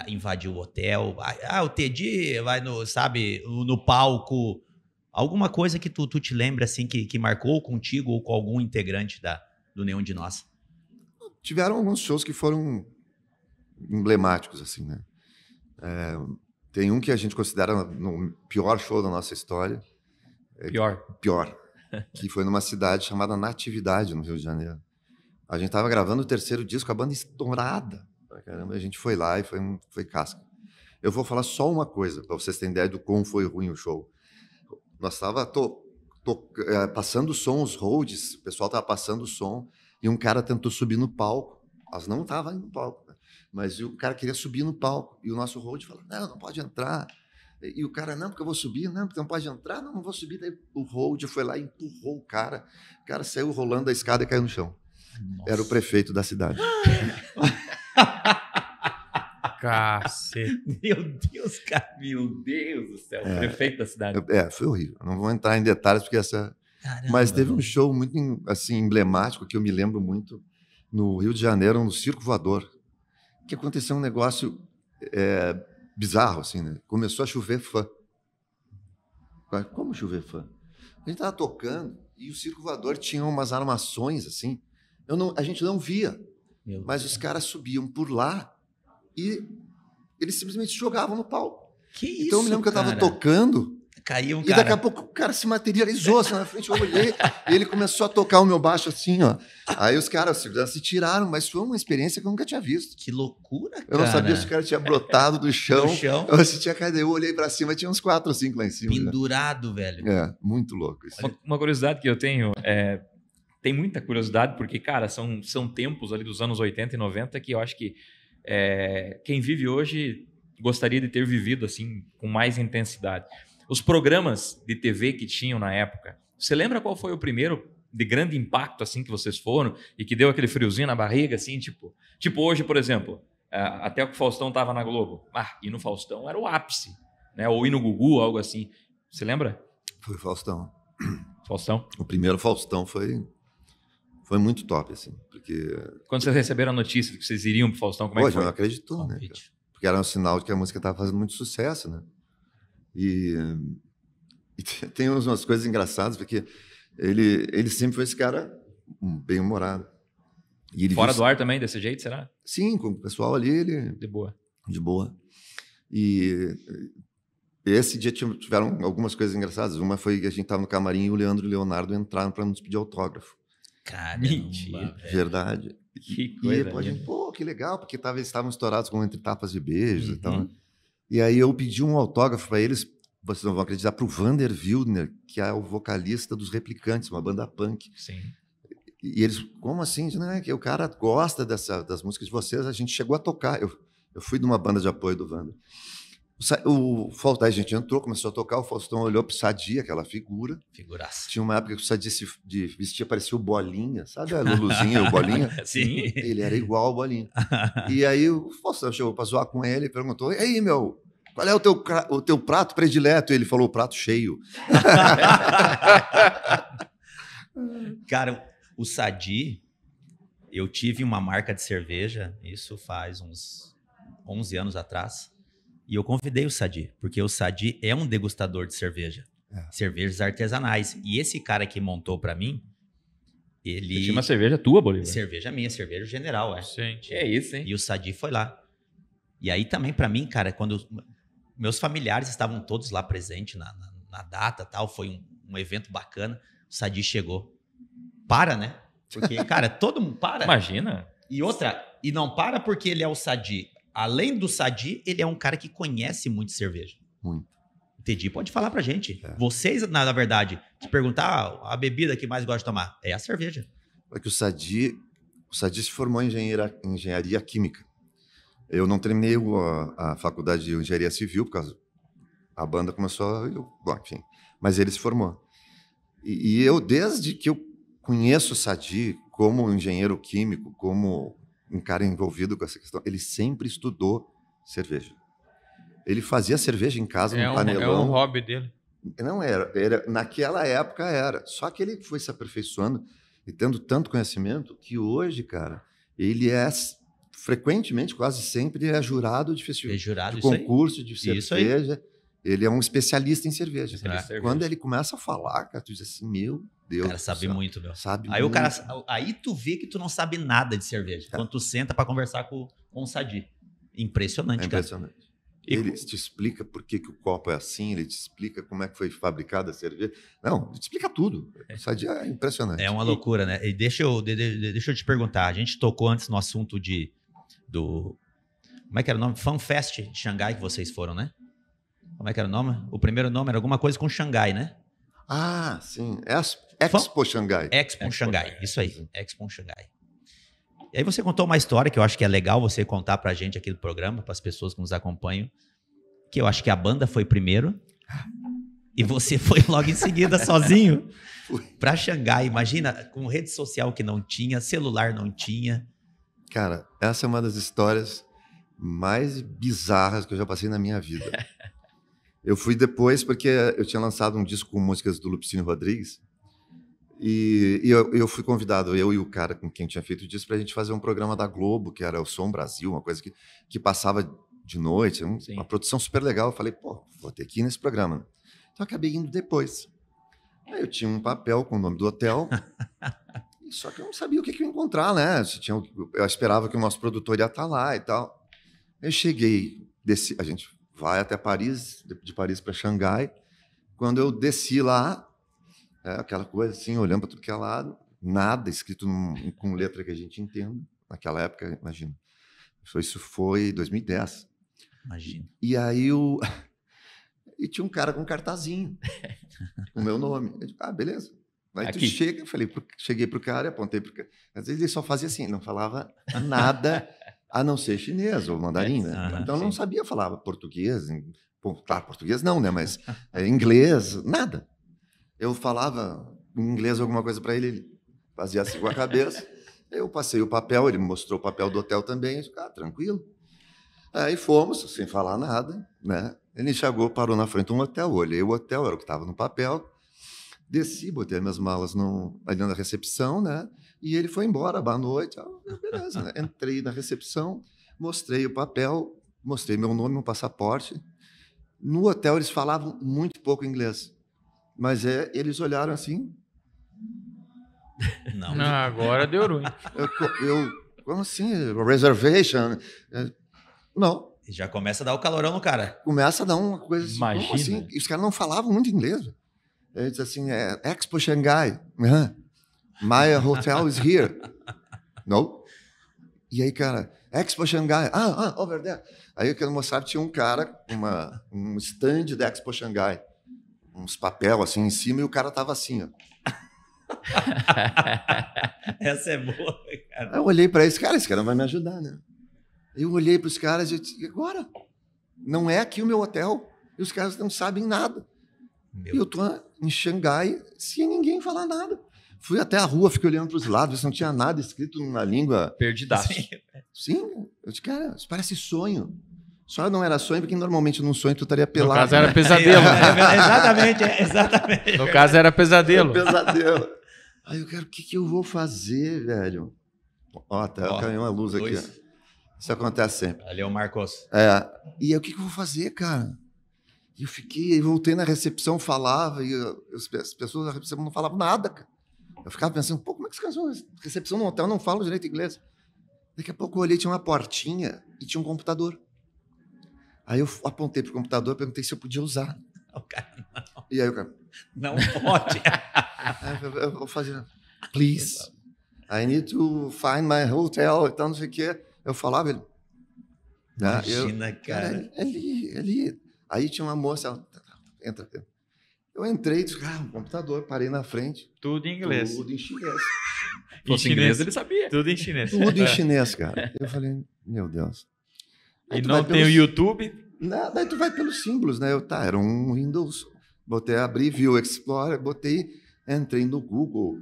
Invadiu o hotel, o Teddy vai no palco, alguma coisa que tu te lembra assim que marcou contigo ou com algum integrante do Nenhum de Nós? Tiveram alguns shows que foram emblemáticos, assim, né? Tem um que a gente considera o pior show da nossa história. Pior. Que foi numa cidade chamada Natividade, no Rio de Janeiro. A gente estava gravando o 3º disco, a banda estourada. Caramba, a gente foi lá e foi casca. Eu vou falar só uma coisa, para vocês terem ideia do como foi ruim o show. Nós estávamos passando o som, os holds, o pessoal estava passando o som, e um cara tentou subir no palco. Nós não estávamos no palco, né? Mas o cara queria subir no palco. E o nosso hold falou, não pode entrar. E o cara, não, porque eu vou subir. Não, porque não pode entrar. Não vou subir. Daí o hold foi lá e empurrou o cara. O cara saiu rolando a escada e caiu no chão. Nossa. Era o prefeito da cidade. Cacete. Meu Deus, cara. Meu Deus do céu. Prefeito da cidade. Foi horrível. Não vou entrar em detalhes, porque essa... Caramba, mas teve um show muito assim, emblemático, que eu me lembro muito, no Rio de Janeiro, no Circo Voador, que aconteceu um negócio bizarro, assim, né? Começou a chover fã. Como chover fã? A gente estava tocando e o Circo Voador tinha umas armações, assim, a gente não via, mas os caras subiam por lá e eles simplesmente jogavam no palco. Que isso, então eu me lembro que eu tava tocando... Caiu um cara. E daqui a pouco o cara se materializou assim na frente, eu olhei, e ele começou a tocar o meu baixo assim, ó. Aí os caras se tiraram, mas foi uma experiência que eu nunca tinha visto. Que loucura, cara. Eu não sabia se o cara tinha brotado do chão. Ou se tinha caído. Eu olhei pra cima, tinha uns 4 ou 5 lá em cima. Pendurado, velho. É, muito louco isso. Uma curiosidade que eu tenho tem muita curiosidade, porque, cara, são tempos ali dos anos 80 e 90 que eu acho que quem vive hoje gostaria de ter vivido assim com mais intensidade. Os programas de TV que tinham na época, você lembra qual foi o primeiro de grande impacto assim que vocês foram e que deu aquele friozinho na barriga, assim, tipo hoje, por exemplo, até o Faustão tava na Globo. E no Faustão era o ápice, né? Ou ir no Gugu, algo assim. Você lembra? Foi o Faustão. Faustão? O primeiro Faustão foi muito top, assim, porque... Quando vocês receberam a notícia de que vocês iriam pro Faustão, como é que foi? Não acreditou, né? Cara? Porque era um sinal de que a música estava fazendo muito sucesso, né? E tem umas coisas engraçadas, porque ele sempre foi esse cara bem-humorado. Fora do ar também, desse jeito, será? Sim, com o pessoal ali, ele... De boa. De boa. E esse dia tiveram algumas coisas engraçadas. Uma foi que a gente estava no camarim e o Leandro e o Leonardo entraram para nos pedir autógrafo. Cara, mentira. Verdade. Que coisa. E depois a gente, que legal, porque eles estavam estourados com Entre Tapas e Beijos e tal. E aí eu pedi um autógrafo para eles, vocês não vão acreditar, para o Vander Wildner, que é o vocalista dos Replicantes, uma banda punk. Sim. E eles, como assim? Né? Que o cara gosta das músicas de vocês, a gente chegou a tocar. Eu fui de uma banda de apoio do Vander. Aí a gente entrou, começou a tocar, o Faustão olhou pro Sadi, aquela figura. Figuraça. Tinha uma época que o Sadi vestia, parecia o Bolinha, sabe a Luluzinha, o Bolinha? Sim. Ele era igual ao Bolinha. E aí o Faustão chegou pra zoar com ele e perguntou, e aí, meu, qual é o teu prato predileto? E ele falou, o prato cheio. Cara, o Sadi, eu tive uma marca de cerveja, isso faz uns 11 anos atrás, e eu convidei o Sadi, porque o Sadi é um degustador de cerveja, cervejas artesanais. E esse cara que montou para mim, ele... Você tinha uma cerveja tua, Bolívar? Cerveja minha, cerveja general, Sim. É isso, hein? E o Sadi foi lá. E aí também para mim, cara, quando meus familiares estavam todos lá presentes na data, tal, foi um evento bacana, o Sadi chegou. Para, né? Porque, cara, todo mundo para. Imagina. E não para porque ele é o Sadi. Além do Sadi, ele é um cara que conhece muito cerveja. Muito. Entendi. Pode falar pra gente. Vocês, na verdade, se perguntar a bebida que mais gosta de tomar, é a cerveja. É que o Sadi se formou em engenharia química. Eu não terminei a faculdade de engenharia civil, por causa a banda começou... enfim, mas ele se formou. E eu, desde que eu conheço o Sadi como engenheiro químico, como um cara envolvido com essa questão, ele sempre estudou cerveja. Ele fazia cerveja em casa, no panelão. É um hobby dele. Não era. Naquela época era. Só que ele foi se aperfeiçoando e tendo tanto conhecimento que hoje, cara, ele frequentemente, quase sempre, é jurado de festival, de concurso de cerveja. Ele é um especialista em cerveja. Quando ele começa a falar, cara, tu diz assim, meu Deus. O cara sabe muito, meu. Sabe aí muito. Aí tu vê que tu não sabe nada de cerveja. Quando tu senta para conversar com o Sadi. Impressionante, cara. Impressionante. Ele te explica por que o copo é assim, ele te explica como é que foi fabricada a cerveja. Não, ele te explica tudo. O Sadi é impressionante. É uma loucura, né? E deixa eu te perguntar. A gente tocou antes no assunto do... Como é que era o nome? FanFest de Xangai que vocês foram, né? Como é que era o nome? O primeiro nome era alguma coisa com Xangai, né? Ah, sim. Expo Xangai. Expo Xangai, isso aí. Expo Xangai. E aí você contou uma história que eu acho que é legal você contar pra gente aqui do programa, para as pessoas que nos acompanham, que eu acho que a banda foi primeiro e você foi logo em seguida sozinho pra Xangai. Imagina, com rede social que não tinha, celular não tinha. Cara, essa é uma das histórias mais bizarras que eu já passei na minha vida. Eu fui depois porque eu tinha lançado um disco com músicas do Lupicínio Rodrigues e eu fui convidado, eu e o cara com quem tinha feito o disco, pra gente fazer um programa da Globo, que era o Som Brasil, uma coisa que passava de noite, uma produção super legal. Eu falei, vou ter que ir nesse programa. Então eu acabei indo depois. Aí eu tinha um papel com o nome do hotel, só que eu não sabia o que eu ia encontrar, né? Eu esperava que o nosso produtor ia estar lá e tal. Eu cheguei, a gente vai até Paris, de Paris para Xangai. Quando eu desci lá, aquela coisa assim, olhando para tudo que é lado, nada escrito com letra que a gente entenda. Naquela época, imagina. Isso foi 2010. Imagina. E aí e tinha um cara com um cartazinho, com o meu nome. Eu digo, beleza. Aí tu chega, cheguei pro cara e apontei pro cara. Às vezes ele só fazia assim, não falava nada a não ser chinês ou mandarim, né? Então não sabia falar português. Claro, português não, né? Mas inglês, nada. Eu falava em inglês alguma coisa para ele, ele fazia assim com a cabeça. Eu passei o papel, ele me mostrou o papel do hotel também. Eu disse, tranquilo. Aí fomos, sem falar nada, né? Ele chegou, parou na frente de um hotel, olhei o hotel, era o que estava no papel. Desci, botei minhas malas ali na recepção, né? E ele foi embora, boa noite. Beleza, né? Entrei na recepção, mostrei o papel, mostrei meu nome, meu passaporte. No hotel eles falavam muito pouco inglês, mas eles olharam assim. Não, agora deu ruim. Como assim? Reservation? Não. Já começa a dar o calorão no cara. Começa a dar uma coisa assim. Imagina. Como assim? E os caras não falavam muito inglês. Ele disse assim, Expo Xangai. My hotel is here. No. E aí, cara, Expo Xangai. Over there. Aí eu quero mostrar que tinha um cara, um stand da Expo Xangai. Uns papel assim em cima e o cara tava assim, ó. Essa é boa, cara. Aí eu olhei para esse cara não vai me ajudar, né? Eu olhei para os caras e disse, agora? Não é aqui o meu hotel. E os caras não sabem nada. E eu tô em Xangai sem ninguém falar nada. Fui até a rua, fiquei olhando para os lados, não tinha nada escrito na língua. Perdidaço. Sim. Eu disse, cara, isso parece sonho. Só não era sonho, porque normalmente num sonho tu estaria pelado. No caso era pesadelo. Exatamente. No caso era pesadelo. Pesadelo. Aí eu quero, o que eu vou fazer, velho? Até caiu uma luz aqui. Ó. Isso acontece sempre. Ali é o Marcos. E aí, o que eu vou fazer, cara? E eu voltei na recepção, falava, e as pessoas da recepção não falavam nada, cara. Eu ficava pensando, como é que as recepção no hotel não falam direito inglês? Daqui a pouco eu olhei, tinha uma portinha e tinha um computador. Aí eu apontei pro computador, perguntei se eu podia usar. O cara, não. E aí o cara... Não pode. Eu vou fazer... Please, I need to find my hotel, e tal, não sei o quê. Eu falava, ele... Imagina, cara. Ali. Aí tinha uma moça, ela... Entra. Eu entrei, disse, um computador, parei na frente. Tudo em inglês. Tudo em chinês. Em chinês ele sabia. Tudo em chinês. Tudo em chinês, cara. Eu falei, meu Deus. E não tem o YouTube? Não, daí tu vai pelos símbolos, né? Era um Windows. Abri View Explorer, entrei no Google,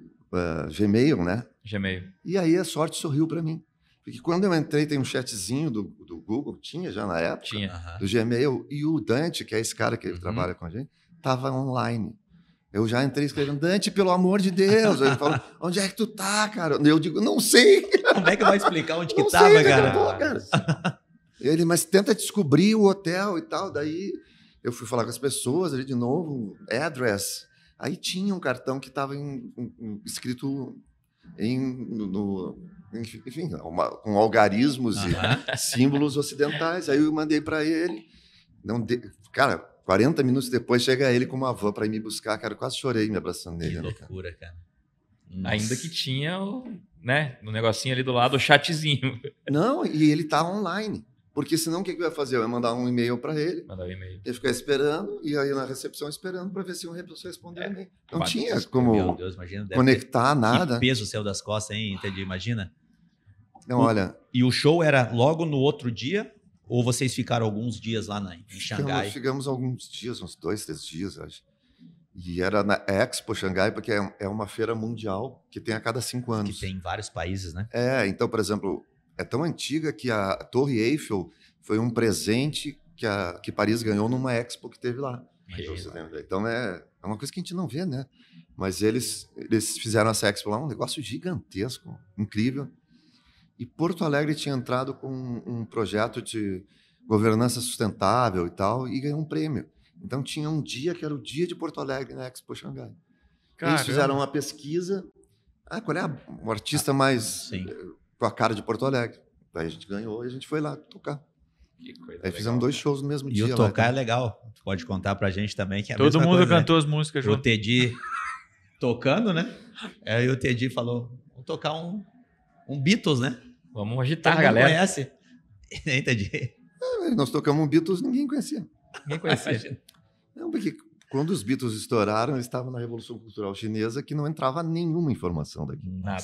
Gmail, né? Gmail. E aí a sorte sorriu para mim. Porque quando eu entrei, tem um chatzinho do Google, tinha já na época, do Gmail, e o Dante, que é esse cara que trabalha com a gente, estava online. Eu já entrei escrevendo, Dante, pelo amor de Deus. Ele falou, onde é que tu tá, cara? Eu digo, não sei. Como é que vai explicar onde que não tava, sei, cara? Ele, mas tenta descobrir o hotel e tal. Daí eu fui falar com as pessoas ali de novo, address. Aí tinha um cartão que estava escrito enfim, com algarismos e símbolos ocidentais. Aí eu mandei para ele. Cara, 40 minutos depois chega ele com uma van para ir me buscar. Cara, eu quase chorei me abraçando nele. Que loucura, cara. Ainda que tinha no negocinho ali do lado o chatzinho. Não, e ele tá online. Porque senão o que eu ia fazer? Eu ia mandar um e-mail para ele. Mandar um e-mail. Ia ficar esperando, e aí na recepção esperando para ver se uma pessoa respondeu o e-mail. Não tinha como Meu Deus, imagina, conectar nada. Que peso céu das costas, hein? Entendi, imagina. Não, olha... E o show era logo no outro dia? Ou vocês ficaram alguns dias lá em Xangai? Ficamos alguns dias, uns 2, 3 dias, acho. E era na Expo Xangai, porque é uma feira mundial que tem a cada 5 anos. Que tem em vários países, né? Então, por exemplo... É tão antiga que a Torre Eiffel foi um presente que Paris ganhou numa Expo que teve lá. Então é uma coisa que a gente não vê, né? Mas eles fizeram essa Expo lá, um negócio gigantesco, incrível. E Porto Alegre tinha entrado com um projeto de governança sustentável e tal, e ganhou um prêmio. Então tinha um dia que era o dia de Porto Alegre na Expo Xangai. Eles fizeram uma pesquisa. Qual é o artista mais... com a cara de Porto Alegre. Daí a gente ganhou e a gente foi lá tocar. Que coisa Aí fizemos 2 shows no mesmo dia. E o tocar é legal. Tu pode contar pra gente também que é a Todo mesma mundo coisa, cantou as músicas O junto. Teddy tocando, né? Aí o Teddy falou, vamos tocar um Beatles, né? Vamos agitar Todo a galera. mundo conhece. Entendi. Nós tocamos um Beatles, ninguém conhecia. Ninguém conhecia. Não, porque quando os Beatles estouraram, eles estavam na Revolução Cultural Chinesa, que não entrava nenhuma informação daqui. Nada.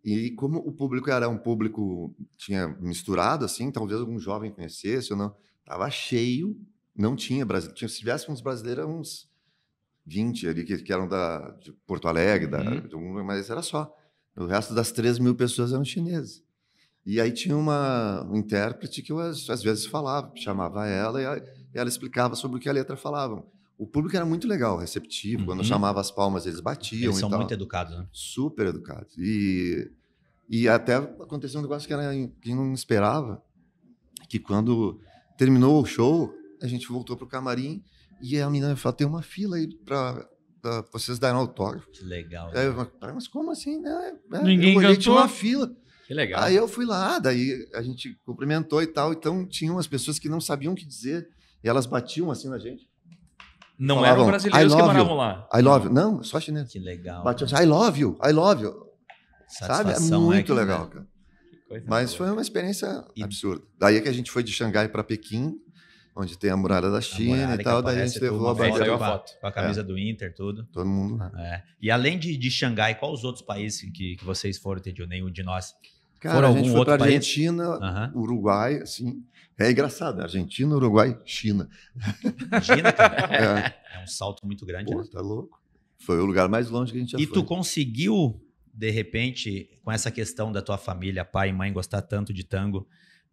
E como o público era um público, tinha misturado, assim, talvez algum jovem conhecesse ou não, estava cheio, não tinha brasileiro. Se tivéssemos brasileiros, uns 20 ali, que eram de Porto Alegre, mas era só. O resto das 3 mil pessoas eram chineses. E aí tinha um intérprete que eu, às vezes, falava, chamava ela, e ela explicava sobre o que a letra falava. O público era muito legal, receptivo. Quando eu chamava as palmas, eles batiam. Eles são e tal. muito educados, né? Super educados. E até aconteceu um negócio que não esperava, que quando terminou o show, a gente voltou pro camarim e a menina falou, tem uma fila aí para vocês darem autógrafo. Que legal. Aí eu falei, mas como assim? Ninguém eu olhei, cantou? tinha uma fila. Que legal. Aí eu fui lá, daí a gente cumprimentou e tal, então tinham umas pessoas que não sabiam o que dizer e elas batiam assim na gente. Não falavam, eram brasileiros "I que love you, moravam lá. I love you. Não, só chinês. Que legal. Batiam assim, I love you, I love you. Sabe? É Satisfação, muito né? legal, cara. Coisa Mas boa. foi uma experiência absurda. Daí é que a gente foi de Xangai para Pequim, onde tem a muralha da China e tal, daí a gente levou a Aí saiu bandeira. a foto. Com a camisa do Inter, tudo. Todo mundo lá. É. E além de Xangai, quais os outros países que vocês foram, Teddy? Nenhum de nós. Cara, Foram a gente algum foi outro para país? Argentina, Aham. Uruguai, assim. É engraçado, Argentina, Uruguai, China. Imagina, cara. É. É um salto muito grande, Pô, né? tá louco. Foi o lugar mais longe que a gente já E foi. tu conseguiu, de repente, com essa questão da tua família, pai e mãe gostar tanto de tango,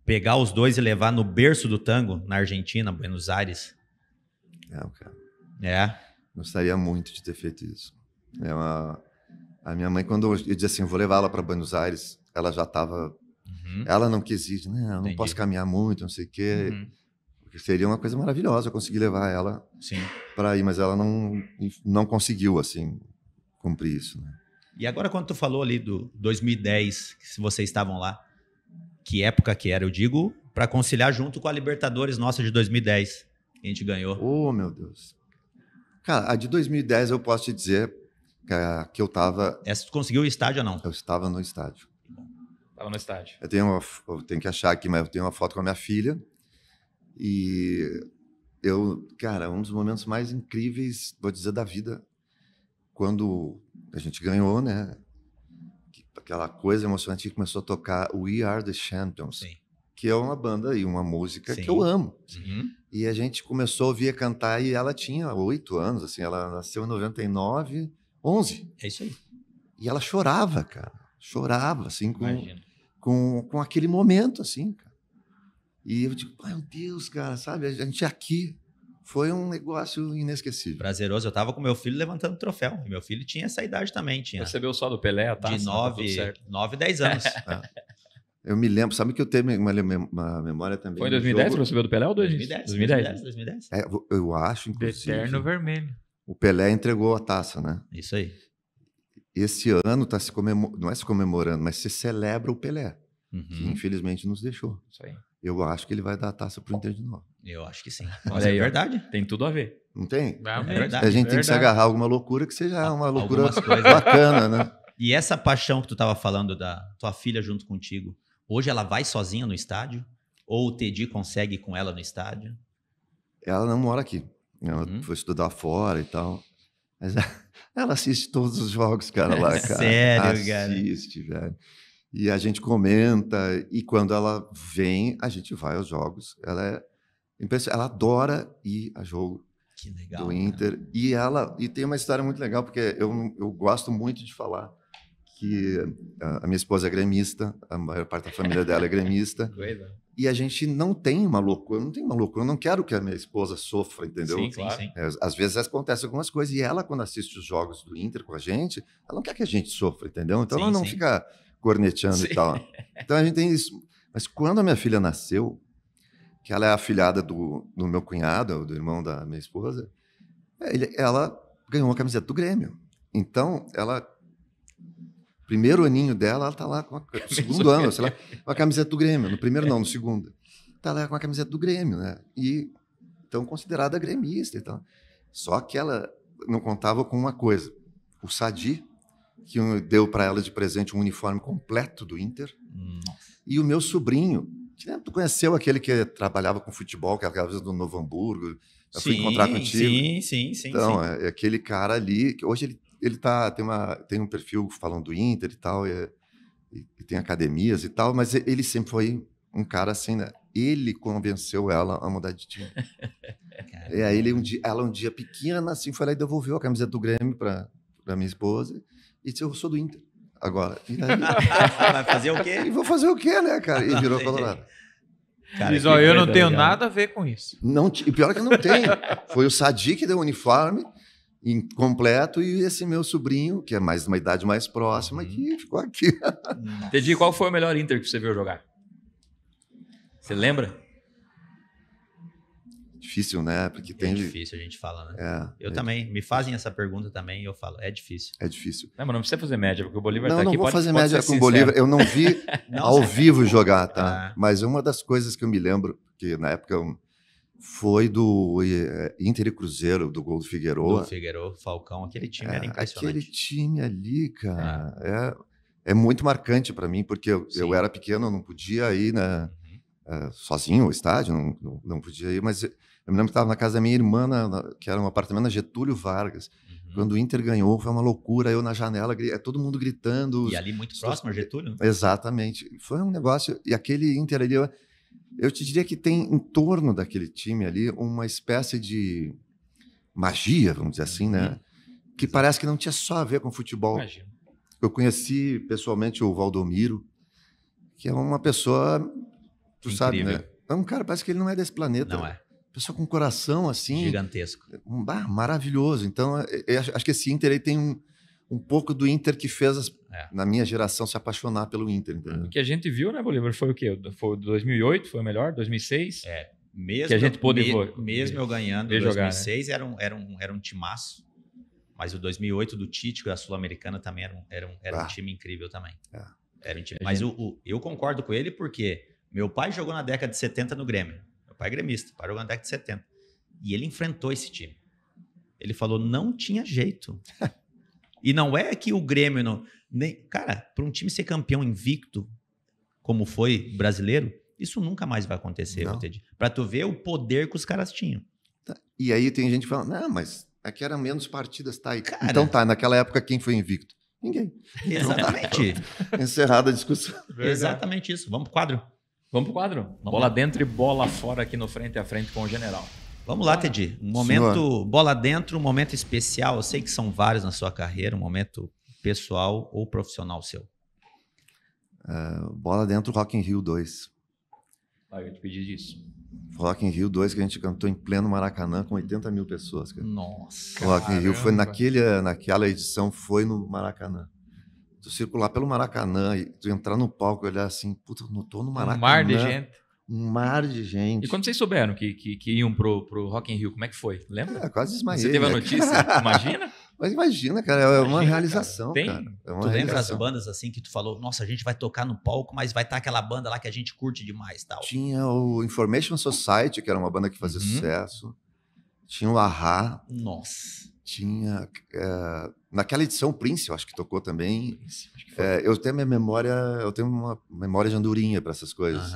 pegar os dois e levar no berço do tango, na Argentina, Buenos Aires? Não, cara. É. Gostaria muito de ter feito isso. A minha mãe, quando eu disse assim, vou levar ela para Buenos Aires, ela já estava... Ela não quis ir, não Entendi. posso caminhar muito, não sei o quê. Uhum. Porque seria uma coisa maravilhosa eu conseguir levar ela Sim. para ir, mas ela não conseguiu, assim, cumprir isso, né? E agora, quando tu falou ali do 2010, que se vocês estavam lá, que época que era? Eu digo para conciliar junto com a Libertadores nossa de 2010, que a gente ganhou. Oh, meu Deus. Cara, a de 2010 eu posso te dizer que eu estava... Essa tu conseguiu o estádio ou não? Eu estava no estádio. Tava no estádio. Eu tenho que achar aqui, mas eu tenho uma foto com a minha filha. E cara, um dos momentos mais incríveis, vou dizer, da vida, quando a gente ganhou, né? Aquela coisa emocionante que começou a tocar We Are the Champions, Sim. que é uma banda e uma música Sim. que eu amo. Uhum. E a gente começou a ouvir cantar e ela tinha 8 anos, assim, ela nasceu em 99, 11. É isso aí. E ela chorava, cara. Chorava, assim, Imagina. com aquele momento, assim, cara. E eu digo, meu Deus, cara, sabe? A gente aqui foi um negócio inesquecível. Prazeroso. Eu tava com meu filho levantando troféu. E meu filho tinha essa idade também. Tinha Recebeu só do Pelé a taça, de tá tudo certo. 9, 10 anos. Eu me lembro, sabe que eu tenho uma memória também. Foi em do 2010 que jogo. recebeu do Pelé ou 2010. 2010? Eu acho, Do inclusive. Eterno Vermelho. O Pelé entregou a taça, né? Isso aí. Esse ano tá não é se comemorando, mas se celebra o Pelé, que Uhum. infelizmente nos deixou. Isso aí. Eu acho que ele vai dar a taça pro Inter de novo. Eu acho que sim. Olha Mas aí, é ó. verdade. Tem tudo a ver. Não tem? Realmente. verdade. A gente tem que se Verdade. agarrar a alguma loucura que seja uma loucura Algumas coisas. bacana, né? E essa paixão que tu tava falando da tua filha junto contigo, hoje ela vai sozinha no estádio? Ou o Teddy consegue ir com ela no estádio? Ela não mora aqui. Ela Uhum. foi estudar fora e tal. Mas ela assiste todos os jogos, cara, lá, cara. Sério, cara? Assiste, velho. E a gente comenta, e quando ela vem, a gente vai aos jogos. Ela é impressionante. Ela adora ir a jogo Que legal. do Inter. E tem uma história muito legal, porque eu gosto muito de falar que a minha esposa é gremista, a maior parte da família dela é gremista. Coisa. E a gente não tem uma loucura, eu não quero que a minha esposa sofra, entendeu? Sim, Sim, claro. sim. Às vezes acontecem algumas coisas, e ela, quando assiste os jogos do Inter com a gente, ela não quer que a gente sofra, entendeu? Então Sim, ela não sim. fica corneteando Sim. e tal. Então a gente tem isso. Mas quando a minha filha nasceu, que ela é afilhada do meu cunhado, do irmão da minha esposa, ela ganhou uma camiseta do Grêmio. Então, primeiro aninho dela, ela tá lá com segundo ano, sei lá, com a camiseta do Grêmio. No primeiro não, no segundo. tá lá com a camiseta do Grêmio, né? E tão considerada gremista e tal. Só que ela não contava com uma coisa. O Sadi, que deu para ela de presente um uniforme completo do Inter, e o meu sobrinho, que tu conheceu aquele que trabalhava com futebol, que era aquela vez do Novo Hamburgo, eu fui encontrar contigo. Sim. Então, é aquele cara ali, que hoje ele tem um perfil falando do Inter e tal, e tem academias e tal, mas ele sempre foi um cara assim, né? Ele convenceu ela a mudar de time. E aí ela um dia pequena, assim, foi lá e devolveu a camiseta do Grêmio para minha esposa e disse, eu sou do Inter agora. E aí, vai fazer o quê? E vou fazer o quê, né, cara? E virou colorado. Diz, eu não tenho nada a ver com isso. Não, e pior que eu não tenho. Foi o Sadi que deu o uniforme incompleto e esse meu sobrinho, que é mais uma idade mais próxima, que ficou aqui. Teddy, qual foi o melhor Inter que você viu jogar? Você lembra? Difícil, né? Porque tem... É difícil, a gente fala, né? Eu também. Me fazem essa pergunta também e eu falo, é difícil. É difícil. Não, mas não precisa fazer média, porque o Bolívar tá aqui. Não vou fazer média com o Bolívar. Eu não vi ao vivo jogar, tá? Mas uma das coisas que eu me lembro, que na época foi do Inter e Cruzeiro, do gol do Figueroa. Do Figueroa, Falcão, aquele time era impressionante. Aquele time ali, cara, é muito marcante para mim, porque eu era pequeno, eu não podia ir sozinho ao estádio, não podia ir, mas eu me lembro que estava na casa da minha irmã, que era um apartamento na Getúlio Vargas. Quando o Inter ganhou, foi uma loucura, eu na janela, todo mundo gritando. E ali muito próximo a Getúlio? Exatamente. Foi um negócio, e aquele Inter ali, eu te diria que tem em torno daquele time ali uma espécie de magia, vamos dizer assim, né? Que parece que não tinha só a ver com futebol. Imagina. Eu conheci pessoalmente o Valdomiro, que é uma pessoa, tu sabe, né? É um cara, parece que ele não é desse planeta. Não é. Pessoa com coração assim. Gigantesco. Maravilhoso. Então, eu acho que esse Inter aí tem um pouco do Inter que fez na minha geração se apaixonar pelo Inter. Entendeu? O que a gente viu, né, Bolívar, foi o quê? Foi 2008, foi o melhor? 2006? Mesmo, que a gente pôde mesmo eu ganhando em 2006, jogar, né? era um timaço. Mas o 2008 do Tite, a Sul-Americana, também era um time incrível também. Era um time. Mas eu concordo com ele porque meu pai jogou na década de 70 no Grêmio. Meu pai é gremista, pai jogou na década de 70. E ele enfrentou esse time. Ele falou, não tinha jeito. E não é que o Grêmio não... Cara, para um time ser campeão invicto, como foi brasileiro, isso nunca mais vai acontecer, para tu ver o poder que os caras tinham. E aí tem gente falando, não, mas aqui era menos partidas, tá? Cara, então naquela época quem foi invicto? Ninguém. Exatamente. Encerrada a discussão. Exatamente isso. Vamos pro quadro? Vamos pro quadro. Bola dentro e bola fora aqui no Frente a Frente com o General. Vamos lá, Teddy. Um momento, bola dentro, um momento especial. Eu sei que são vários na sua carreira, um momento pessoal ou profissional seu. Bola dentro, Rock in Rio 2. Eu te pedi disso. Rock in Rio 2 que a gente cantou em pleno Maracanã com 80 mil pessoas. Cara. Nossa. Rock in Rio foi naquela edição, foi no Maracanã. Tu circular pelo Maracanã e tu entrar no palco e olhar assim, puta, não tô no Maracanã. Um mar de gente. Um mar de gente. E quando vocês souberam que iam pro Rock in Rio, como é que foi? Lembra? Quase desmaiei. Você teve a notícia? Imagina? Mas imagina, cara, é uma realização, cara. Tu lembra as bandas assim que tu falou, nossa, a gente vai tocar no palco, mas vai estar aquela banda lá que a gente curte demais, tal. Tinha o Information Society, que era uma banda que fazia sucesso. Tinha o A-ha. Nossa. Tinha... naquela edição, Prince, eu acho que tocou também. Eu tenho uma memória de andorinha para essas coisas.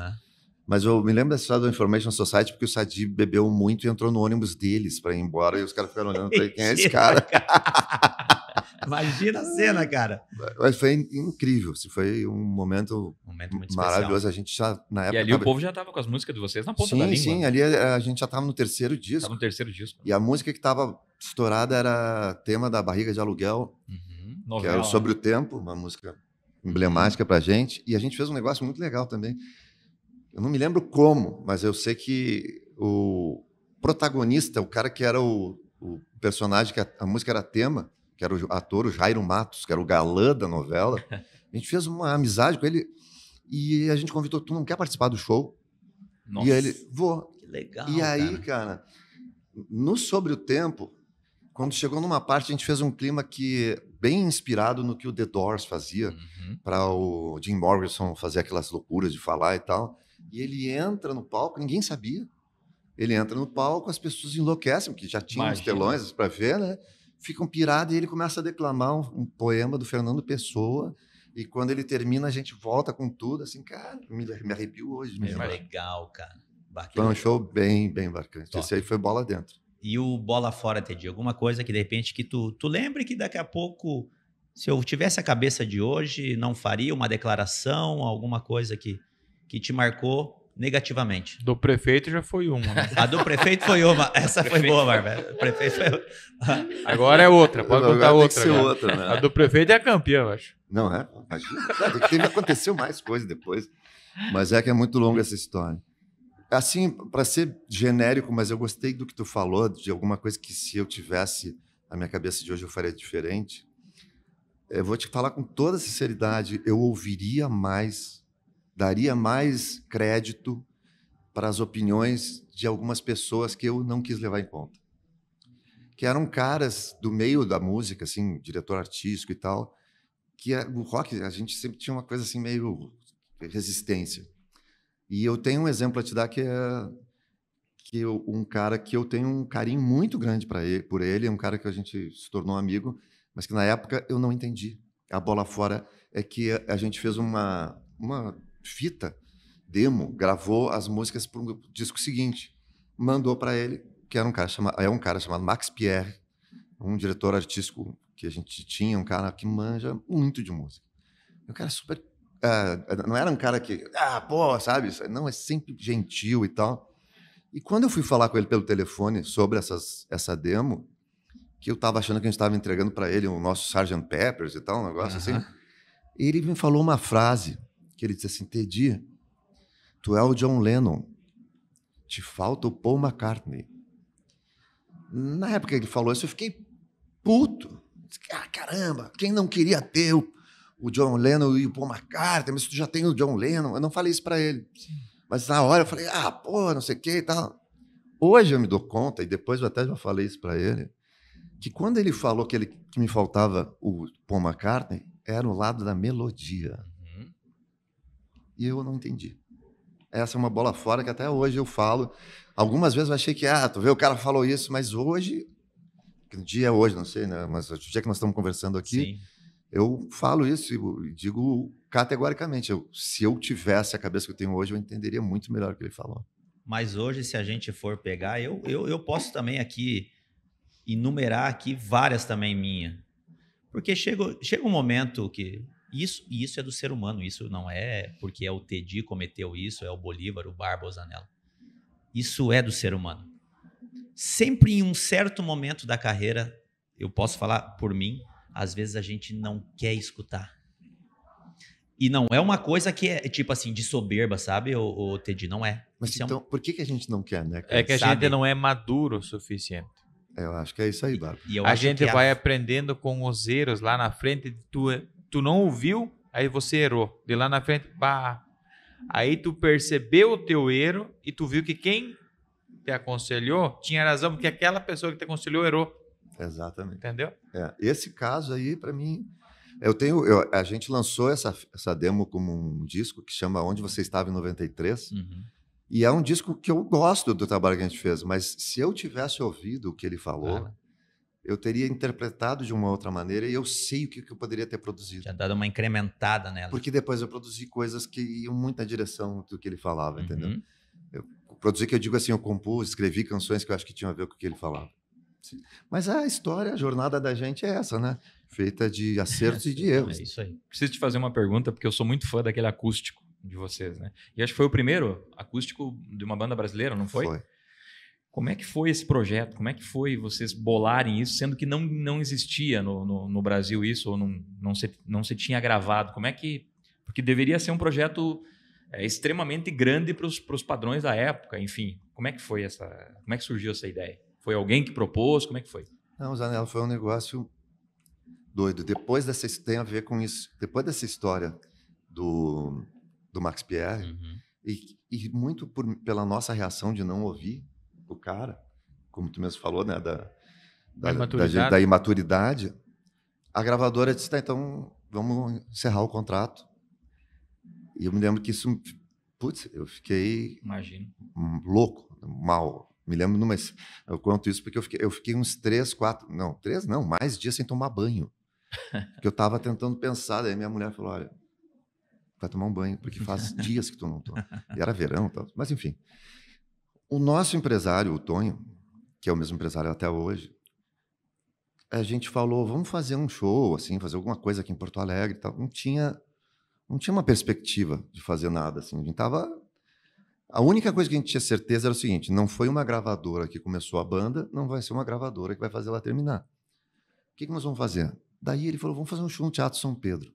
Mas eu me lembro da história do Information Society porque o Sadi bebeu muito e entrou no ônibus deles para ir embora e os caras ficaram olhando para ele, quem é esse cara? Imagina a cena, cara. Mas foi incrível, foi um momento muito maravilhoso. A gente já, na época... E ali o povo já estava com as músicas de vocês na ponta da língua. Sim, ali a gente já estava no terceiro disco. Estava no terceiro disco. E a música que estava estourada era tema da Barriga de Aluguel, que era Sobre o Tempo, uma música emblemática pra gente. E a gente fez um negócio muito legal também. Eu não me lembro como, mas eu sei que o protagonista, o cara que era o personagem, que a música era tema, que era o ator, o Jairo Matos, que era o galã da novela, a gente fez uma amizade com ele e a gente convidou, tu não quer participar do show? Nossa. E ele, vou. Que legal, e aí, cara, no Sobre o Tempo, quando chegou numa parte, a gente fez um clima que bem inspirado no que o The Doors fazia, para o Jim Morrison fazer aquelas loucuras de falar e tal. E ele entra no palco, ninguém sabia. Ele entra no palco, as pessoas enlouquecem, porque já tinham os telões para ver, né? Ficam pirados e ele começa a declamar um poema do Fernando Pessoa. E quando ele termina, a gente volta com tudo, assim, cara, me arrepio hoje. Legal, cara. Bacana. Foi um show bem, bem bacana. Top. Esse aí foi bola dentro. E o bola fora, Teddy? Alguma coisa que, de repente, que tu lembre que daqui a pouco, se eu tivesse a cabeça de hoje, não faria uma declaração, alguma coisa que te marcou negativamente? Do prefeito já foi uma, né? A do prefeito foi uma. Essa foi boa, Bárbara. O prefeito foi... Agora é outra. Pode contar outra. Tem que ser outra, né? A do prefeito é a campeã, eu acho. Não é? Imagina. Aconteceu mais coisa depois. Mas é que é muito longa essa história. Assim, para ser genérico, mas eu gostei do que tu falou, de alguma coisa que se eu tivesse na minha cabeça de hoje eu faria diferente. Eu vou te falar com toda sinceridade, eu ouviria mais, daria mais crédito para as opiniões de algumas pessoas que eu não quis levar em conta. Que eram caras do meio da música, assim, diretor artístico e tal, que o rock, a gente sempre tinha uma coisa assim meio resistência. E eu tenho um exemplo a te dar que é um cara que eu tenho um carinho muito grande por ele, é um cara que a gente se tornou amigo, mas que na época eu não entendi. A bola fora é que a gente fez uma fita, demo, gravou as músicas para o disco seguinte, mandou para ele, que era um cara chamado Max Pierre, um diretor artístico que a gente tinha, um cara que manja muito de música. Um cara super... não era um cara que... sabe? Não, é sempre gentil e tal. E quando eu fui falar com ele pelo telefone sobre essa demo, que eu estava achando que a gente estava entregando para ele o nosso Sgt. Peppers e tal, um negócio assim, ele me falou uma frase, que ele disse assim, Teddy, tu é o John Lennon, te falta o Paul McCartney. Na época que ele falou isso, eu fiquei puto. Caramba, quem não queria ter o John Lennon e o Paul McCartney, mas tu já tem o John Lennon. Eu não falei isso para ele. Sim. Mas na hora eu falei, não sei o que e tal. Hoje eu me dou conta, e depois eu até já falei isso para ele, que quando ele falou que me faltava o Paul McCartney, era o lado da melodia. E eu não entendi. Essa é uma bola fora que até hoje eu falo. Algumas vezes eu achei que, tu vê, o cara falou isso, mas hoje, que no dia é hoje, não sei, né? Mas o dia que nós estamos conversando aqui, sim, eu falo isso e digo categoricamente, se eu tivesse a cabeça que eu tenho hoje, eu entenderia muito melhor o que ele falou. Mas hoje, se a gente for pegar, eu posso também aqui enumerar aqui várias também minha. Porque chega um momento que isso é do ser humano, isso não é porque é o Teddy cometeu isso, é o Bolívar, o Barba, o Zanella. Isso é do ser humano. Sempre em um certo momento da carreira, eu posso falar por mim, às vezes a gente não quer escutar. E não é uma coisa que é tipo assim, de soberba, sabe, o Teddy? Não é. Mas isso então, por que a gente não quer, né? É que a gente não é maduro o suficiente. Eu acho que é isso aí, Barba. A gente vai aprendendo com os erros lá na frente. Tu não ouviu, aí você errou. De lá na frente, aí tu percebeu o teu erro e tu viu que quem te aconselhou tinha razão, porque aquela pessoa que te aconselhou errou. Exatamente. Entendeu? Esse caso aí, para mim, a gente lançou essa demo como um disco que chama Onde Você Estava em 93. E é um disco que eu gosto do trabalho que a gente fez, mas se eu tivesse ouvido o que ele falou, eu teria interpretado de uma outra maneira e eu sei o que eu poderia ter produzido. Tinha dado uma incrementada nela. Porque depois eu produzi coisas que iam muito na direção do que ele falava, entendeu? Eu produzi, que eu digo assim, eu compus, escrevi canções que eu acho que tinham a ver com o que ele falava. Sim. Mas a história, a jornada da gente é essa, né? Feita de acertos e de erros. É isso aí. Preciso te fazer uma pergunta, porque eu sou muito fã daquele acústico de vocês, né? E acho que foi o primeiro acústico de uma banda brasileira, não foi? Foi. Como é que foi esse projeto? Como é que foi vocês bolarem isso, sendo que não existia no Brasil isso, ou não se tinha gravado? Como é que... Porque deveria ser um projeto extremamente grande para os padrões da época, enfim. Como é que foi como é que surgiu essa ideia? Foi alguém que propôs? Como é que foi? Não, Zanella, foi um negócio doido. Tem a ver com isso. Depois dessa história do Max Pierre, e muito pela nossa reação de não ouvir o cara, como tu mesmo falou, né, da imaturidade, a gravadora disse, então vamos encerrar o contrato. E eu me lembro que isso Putz, eu fiquei Imagino. louco, mal. Me lembro, mas eu conto isso porque eu fiquei uns 3, 4, não, mais dias sem tomar banho. Porque eu estava tentando pensar, daí minha mulher falou, olha, vai tomar um banho, porque faz dias que tu não toma. E era verão, tal. Mas enfim. O nosso empresário, o Tonho, que é o mesmo empresário até hoje, a gente falou, vamos fazer um show, assim, fazer alguma coisa aqui em Porto Alegre e tal. Não tinha uma perspectiva de fazer nada, assim. A gente tava... A única coisa que a gente tinha certeza era o seguinte, não foi uma gravadora que começou a banda, não vai ser uma gravadora que vai fazer ela terminar. O que nós vamos fazer? Daí ele falou, vamos fazer um show no Teatro São Pedro.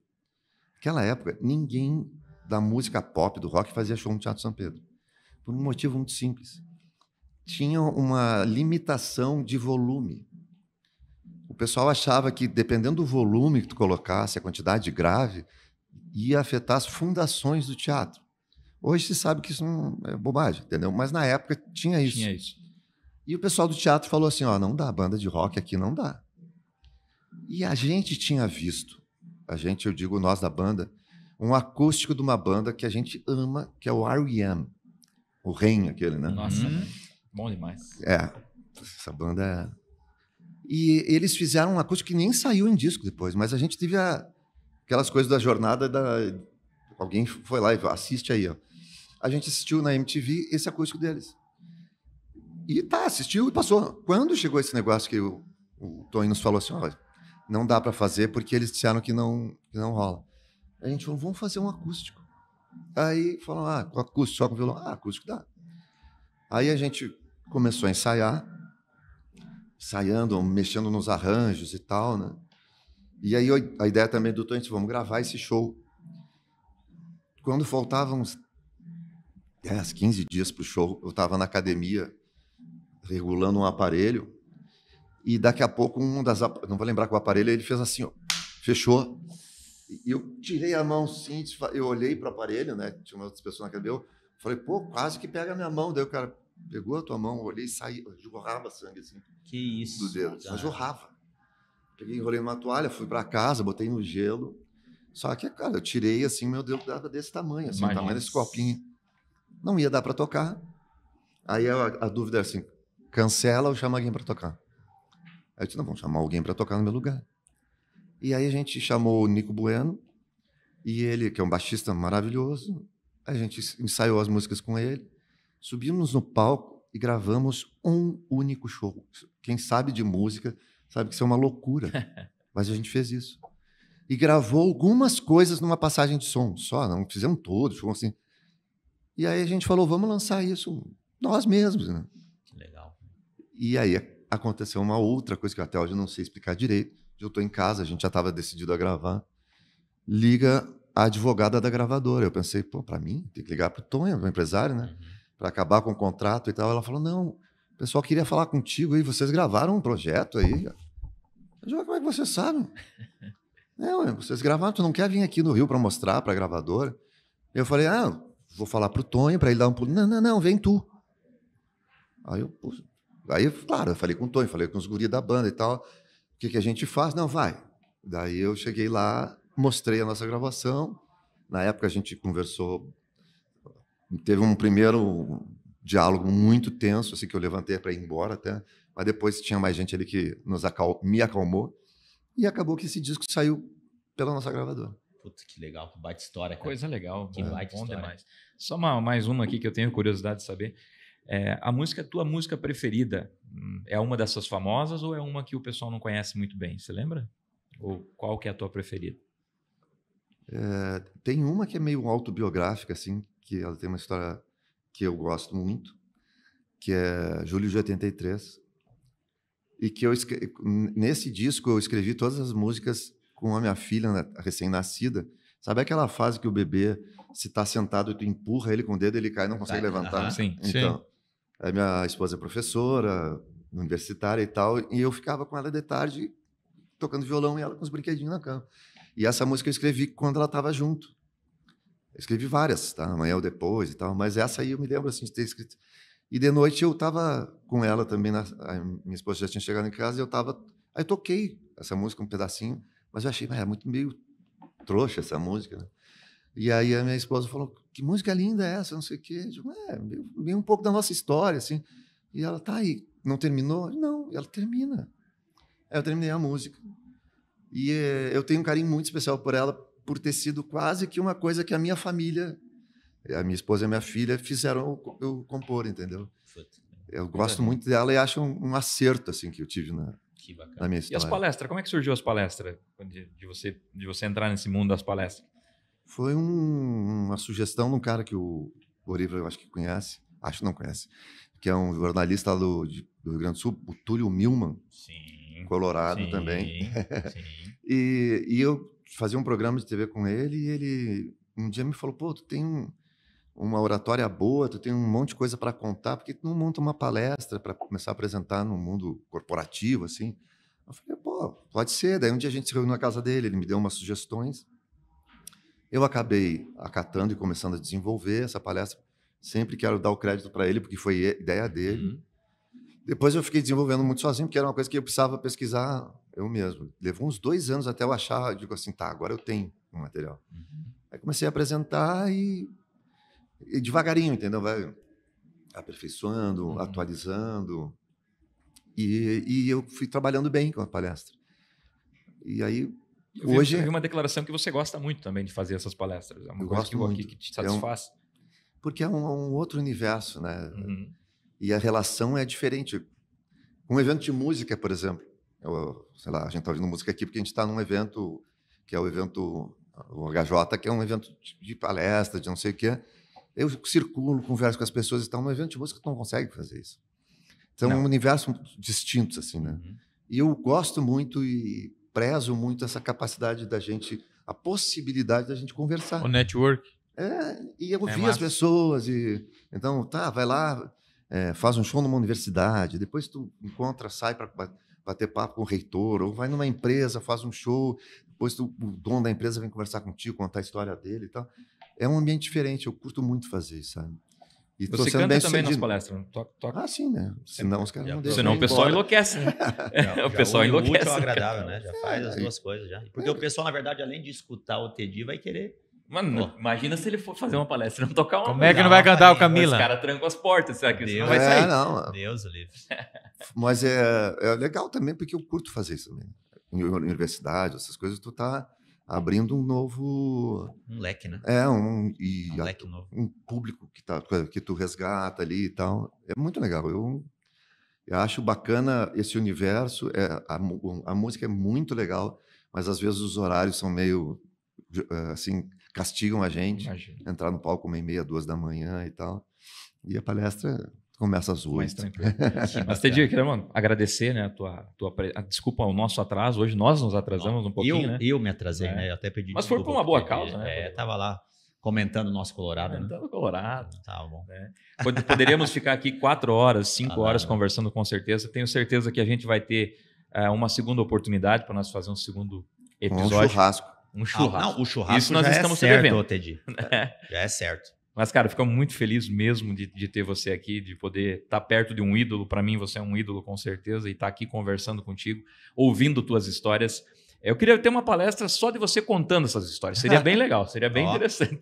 Naquela época, ninguém da música pop, do rock, fazia show no Teatro São Pedro. Por um motivo muito simples. Tinha uma limitação de volume. O pessoal achava que, dependendo do volume que tu colocasse, a quantidade de grave, ia afetar as fundações do teatro. Hoje se sabe que isso não é bobagem, entendeu? Mas na época tinha isso. Tinha isso. E o pessoal do teatro falou assim, ó, não dá, banda de rock aqui não dá. E a gente tinha visto, eu digo nós da banda, um acústico de uma banda que a gente ama, que é o R.E.M., o REM aquele, né? Nossa, bom demais. Essa banda é... E eles fizeram um acústico que nem saiu em disco depois, mas a gente teve aquelas coisas da jornada Alguém foi lá e assiste aí, ó. A gente assistiu na MTV esse acústico deles. E assistiu e passou. Quando chegou esse negócio que o Tony nos falou assim, olha, não dá para fazer porque eles disseram que não rola. A gente falou, vamos fazer um acústico. Aí falaram, com acústico, só com violão. Acústico dá. Aí a gente começou a ensaiar, ensaiando, mexendo nos arranjos e tal, né? E aí a ideia também do Tony, vamos gravar esse show. Quando faltavam uns 10, 15 dias para o show, eu estava na academia regulando um aparelho e daqui a pouco não vou lembrar qual aparelho, ele fez assim, ó, fechou. E eu tirei a mão assim, eu olhei para o aparelho, né? Tinha umas outras pessoas na academia, eu falei, pô, quase que pega a minha mão. Daí o cara pegou a tua mão, eu olhei e saí, jorrava sangue assim. Que isso? Do dedo, mas jorrava. Peguei, enrolei numa toalha, fui para casa, botei no gelo. Só que, cara, eu tirei assim, meu dedo dava desse tamanho, assim, o tamanho desse copinho. Não ia dar para tocar. Aí a dúvida era assim, cancela ou chama alguém para tocar? Aí eu disse, não, vamos chamar alguém para tocar no meu lugar. E aí a gente chamou o Nico Bueno, e ele, que é um baixista maravilhoso, a gente ensaiou as músicas com ele, subimos no palco e gravamos um único show. Quem sabe de música sabe que isso é uma loucura, mas a gente fez isso. E gravou algumas coisas numa passagem de som, só, não fizemos todos, assim. E aí a gente falou, vamos lançar isso nós mesmos, né? Que legal. E aí aconteceu uma outra coisa que até hoje eu não sei explicar direito. Eu estou em casa, a gente já estava decidido a gravar. Liga a advogada da gravadora. Eu pensei, pô, para mim, tem que ligar para o Tonho, o empresário, né? Para acabar com o contrato e tal. Ela falou, não, o pessoal queria falar contigo aí, vocês gravaram um projeto aí. Eu disse, como é que vocês sabem? Vocês gravaram, tu não quer vir aqui no Rio para mostrar para a gravadora? Eu falei, vou falar pro Tonho para ele dar um pulo. Não, vem tu. Aí, claro, eu falei com o Tonho, falei com os guris da banda e tal. O que a gente faz? Não, vai. Daí eu cheguei lá, mostrei a nossa gravação. Na época a gente conversou, teve um primeiro diálogo muito tenso, assim, que eu levantei para ir embora até, mas depois tinha mais gente ali que me acalmou. E acabou que esse disco saiu pela nossa gravadora. Puta, que legal, que baita história, cara. Coisa legal. Que baita bom história. Demais. Só mais uma aqui que eu tenho curiosidade de saber. Tua música preferida é uma dessas famosas ou é uma que o pessoal não conhece muito bem? Você lembra? Ou qual que é a tua preferida? Tem uma que é meio autobiográfica, assim, que ela tem uma história que eu gosto muito, que é Julho de 83. E que nesse disco eu escrevi todas as músicas com a minha filha, né, recém-nascida. Sabe aquela fase que o bebê, se está sentado e tu empurra ele com o dedo, ele cai e não consegue levantar? Sim. Então, a minha esposa é professora, universitária e tal, e eu ficava com ela de tarde tocando violão e ela com os brinquedinhos na cama. E essa música eu escrevi quando ela estava junto. Eu escrevi várias, tá? Amanhã ou depois e tal, mas essa aí eu me lembro assim, de ter escrito. E de noite eu estava com ela também, a minha esposa já tinha chegado em casa, e aí eu toquei essa música um pedacinho, mas eu achei, é muito meio trouxa essa música, né? E aí a minha esposa falou, que música linda é essa, não sei o quê. Eu digo, meio um pouco da nossa história, assim. E ela, tá aí, não terminou? Não, ela termina. Aí eu terminei a música. E eu tenho um carinho muito especial por ela, por ter sido quase que uma coisa que a minha família, a minha esposa e a minha filha, fizeram eu compor, entendeu? Eu gosto muito dela e acho um acerto assim, que eu tive na minha história. E as palestras? Como é que surgiu as palestras? De você entrar nesse mundo das palestras? Foi uma sugestão de um cara que o Oriva, eu acho que conhece, acho que não conhece, que é um jornalista lá do Rio Grande do Sul, o Túlio Milman. Sim. Colorado sim, também. Sim. E eu fazia um programa de TV com ele e ele um dia me falou, pô, tu tem uma oratória boa, tu tem um monte de coisa para contar, porque tu não monta uma palestra para começar a apresentar no mundo corporativo, assim? Eu falei, pô, pode ser. Daí um dia a gente se reuniu na casa dele, ele me deu umas sugestões. Eu acabei acatando e começando a desenvolver essa palestra. Sempre quero dar o crédito para ele, porque foi ideia dele. Uhum. Depois eu fiquei desenvolvendo muito sozinho, porque era uma coisa que eu precisava pesquisar eu mesmo. Levou uns 2 anos até eu achar, eu digo assim, tá, agora eu tenho um material. Uhum. Aí comecei a apresentar e devagarinho, entendeu? Vai aperfeiçoando, atualizando. E eu fui trabalhando bem com a palestra. E aí, hoje... Eu vi uma declaração que você gosta muito também de fazer essas palestras. É uma coisa que te satisfaz. Porque é um outro universo, né? Uhum. E a relação é diferente. Um evento de música, por exemplo, sei lá, a gente está ouvindo música aqui porque a gente está num evento que é o evento, o HJ, que é um evento de palestra, de não sei o quê. Eu circulo, converso com as pessoas e tal. No evento de música tu não consegue fazer isso. São universos distintos, assim, né? Uhum. E eu gosto muito e prezo muito essa capacidade da gente, a possibilidade da gente conversar. O network. E eu ouvir as pessoas. Então, tá, vai lá, faz um show numa universidade, depois tu encontra, sai para bater papo com o reitor, ou vai numa empresa, faz um show, depois o dono da empresa vem conversar contigo, contar a história dele e tal. É um ambiente diferente, eu curto muito fazer isso, sabe? E você canta também nas palestras? Toca. Ah, sim, né? Senão os caras não deixam. Senão o pessoal enlouquece, né? O pessoal enlouquece. Útil ao agradável, né? Já faz as duas coisas já. Porque o pessoal, na verdade, além de escutar o TD, vai querer... Mano, imagina se ele for fazer uma palestra e não tocar uma. Como é que não vai cantar o Camila? Os caras trancam as portas, será que isso não vai sair? Não. Deus o livre. Mas é legal também, porque eu curto fazer isso também. Em universidade, essas coisas, tu tá abrindo um novo... Um leque, né? Um leque novo. Um público que tu resgata ali e tal. É muito legal. Eu acho bacana esse universo. A música é muito legal, mas às vezes os horários são meio assim... castigam a gente, entrar no palco 1h30, 2 da manhã e tal. E a palestra começa às 8. Mais tranquilo. Mas, Teddy, eu queria, mano, agradecer, né, desculpa o nosso atraso. Hoje nós nos atrasamos um pouquinho, né? Eu me atrasei, né? Eu até pedi Mas foi por uma boa causa, né? Tava lá comentando o nosso Colorado, né? Colorado. Tá bom. Né? Poderíamos ficar aqui 4 horas, 5 horas conversando com certeza. Tenho certeza que a gente vai ter uma segunda oportunidade para nós fazer um segundo episódio. Um churrasco. Um churrasco. Não, o churrasco isso nós estamos certo, Teddy. Já é certo. Mas, cara, fico muito feliz mesmo de ter você aqui, de poder estar perto de um ídolo. Para mim, você é um ídolo, com certeza, e estar aqui conversando contigo, ouvindo tuas histórias. Eu queria ter uma palestra só de você contando essas histórias. Seria bem legal, seria bem interessante.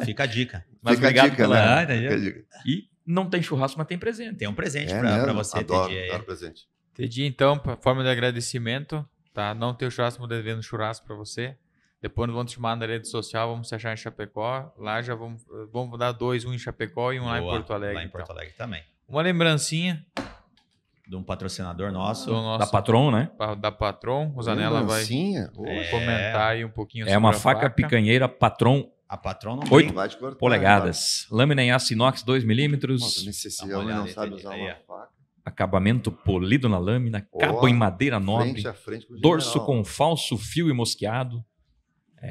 Fica a dica. Mas fica obrigado a dica, pela... né? E não tem churrasco, mas tem presente. Tem um presente para você, Teddy. Adoro presente. Teddy, então, forma de agradecimento, tá? Não ter o churrasco, mas devendo churrasco para você. Depois nós vamos te chamar na rede social, vamos se achar em Chapecó. Lá já vamos dar 2, um em Chapecó e um lá em Porto Alegre. Lá em Porto Alegre também. Uma lembrancinha. De um patrocinador nosso. Da Patron, né? Da Patron. O Zanella vai comentar aí um pouquinho sobre uma faca picanheira Patron. A Patron não 8 polegadas. Lâmina em aço inox 2mm. Nossa, esse homem não sabe usar uma faca. Acabamento polido na lâmina. Cabo em madeira nobre. Frente com dorso com falso fio e mosqueado.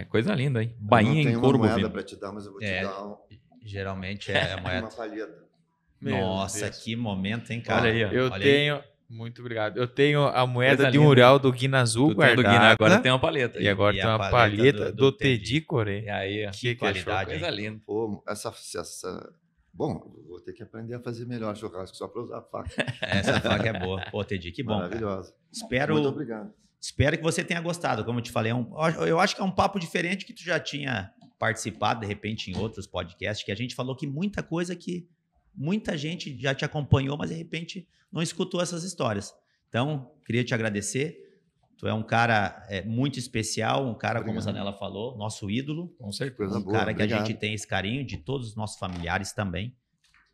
Coisa linda, hein? Bainha em couro bovino. Eu não tenho uma moeda para te dar, mas eu vou te dar geralmente é moeda. Uma palheta. Nossa, que momento, hein, cara? Olha aí, ó. Eu tenho... Muito obrigado. Eu tenho a moeda de um real do Guina Azul guardada. Agora tem uma paleta. E agora tem uma palheta do Teddy Corê. E aí, que qualidade, coisa linda. Pô, Bom, vou ter que aprender a fazer melhor churrasco só para usar a faca. Essa faca é boa. Pô, Teddy, que bom. Maravilhosa. Muito obrigado. Espero que você tenha gostado. Como eu te falei, eu acho que é um papo diferente que tu já tinha participar, de repente, em outros podcasts, que a gente falou que muita coisa que muita gente já te acompanhou, mas de repente não escutou essas histórias. Então, queria te agradecer. Tu é um cara muito especial, um cara, como a Zanella falou, nosso ídolo. Com certeza. Um cara que a gente tem esse carinho, de todos os nossos familiares também.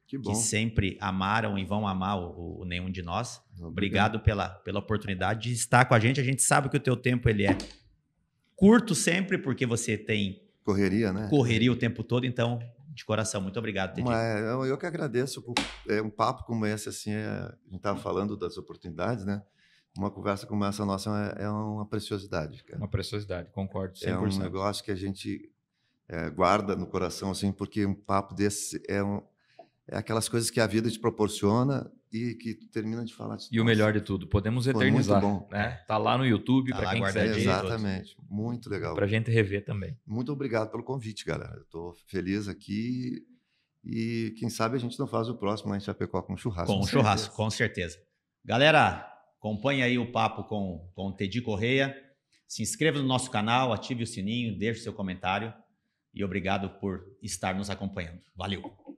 Que bom. Que sempre amaram e vão amar o nenhum de nós. Obrigado pela oportunidade de estar com a gente. A gente sabe que o teu tempo ele é curto sempre, porque você tem correria, né? Correria o tempo todo, então, de coração, muito obrigado, Tedinho. Eu que agradeço. Um papo como esse, assim, a gente estava falando das oportunidades, né? Uma conversa como essa nossa é uma preciosidade, cara. Uma preciosidade, concordo 100%. É um negócio que a gente guarda no coração, assim, porque um papo desse é aquelas coisas que a vida te proporciona e que tu termina de falar. E o melhor de tudo, podemos eternizar. Muito bom. Né? Tá lá no YouTube, para quem quiser ver. Exatamente, muito legal. Para a gente rever também. Muito obrigado pelo convite, galera. Eu tô feliz aqui e quem sabe a gente não faz o próximo lá em Chapecó com churrasco. Com churrasco, com certeza. Galera, acompanhe aí o papo com o Teddy Correia. Se inscreva no nosso canal, ative o sininho, deixe seu comentário e obrigado por estar nos acompanhando. Valeu!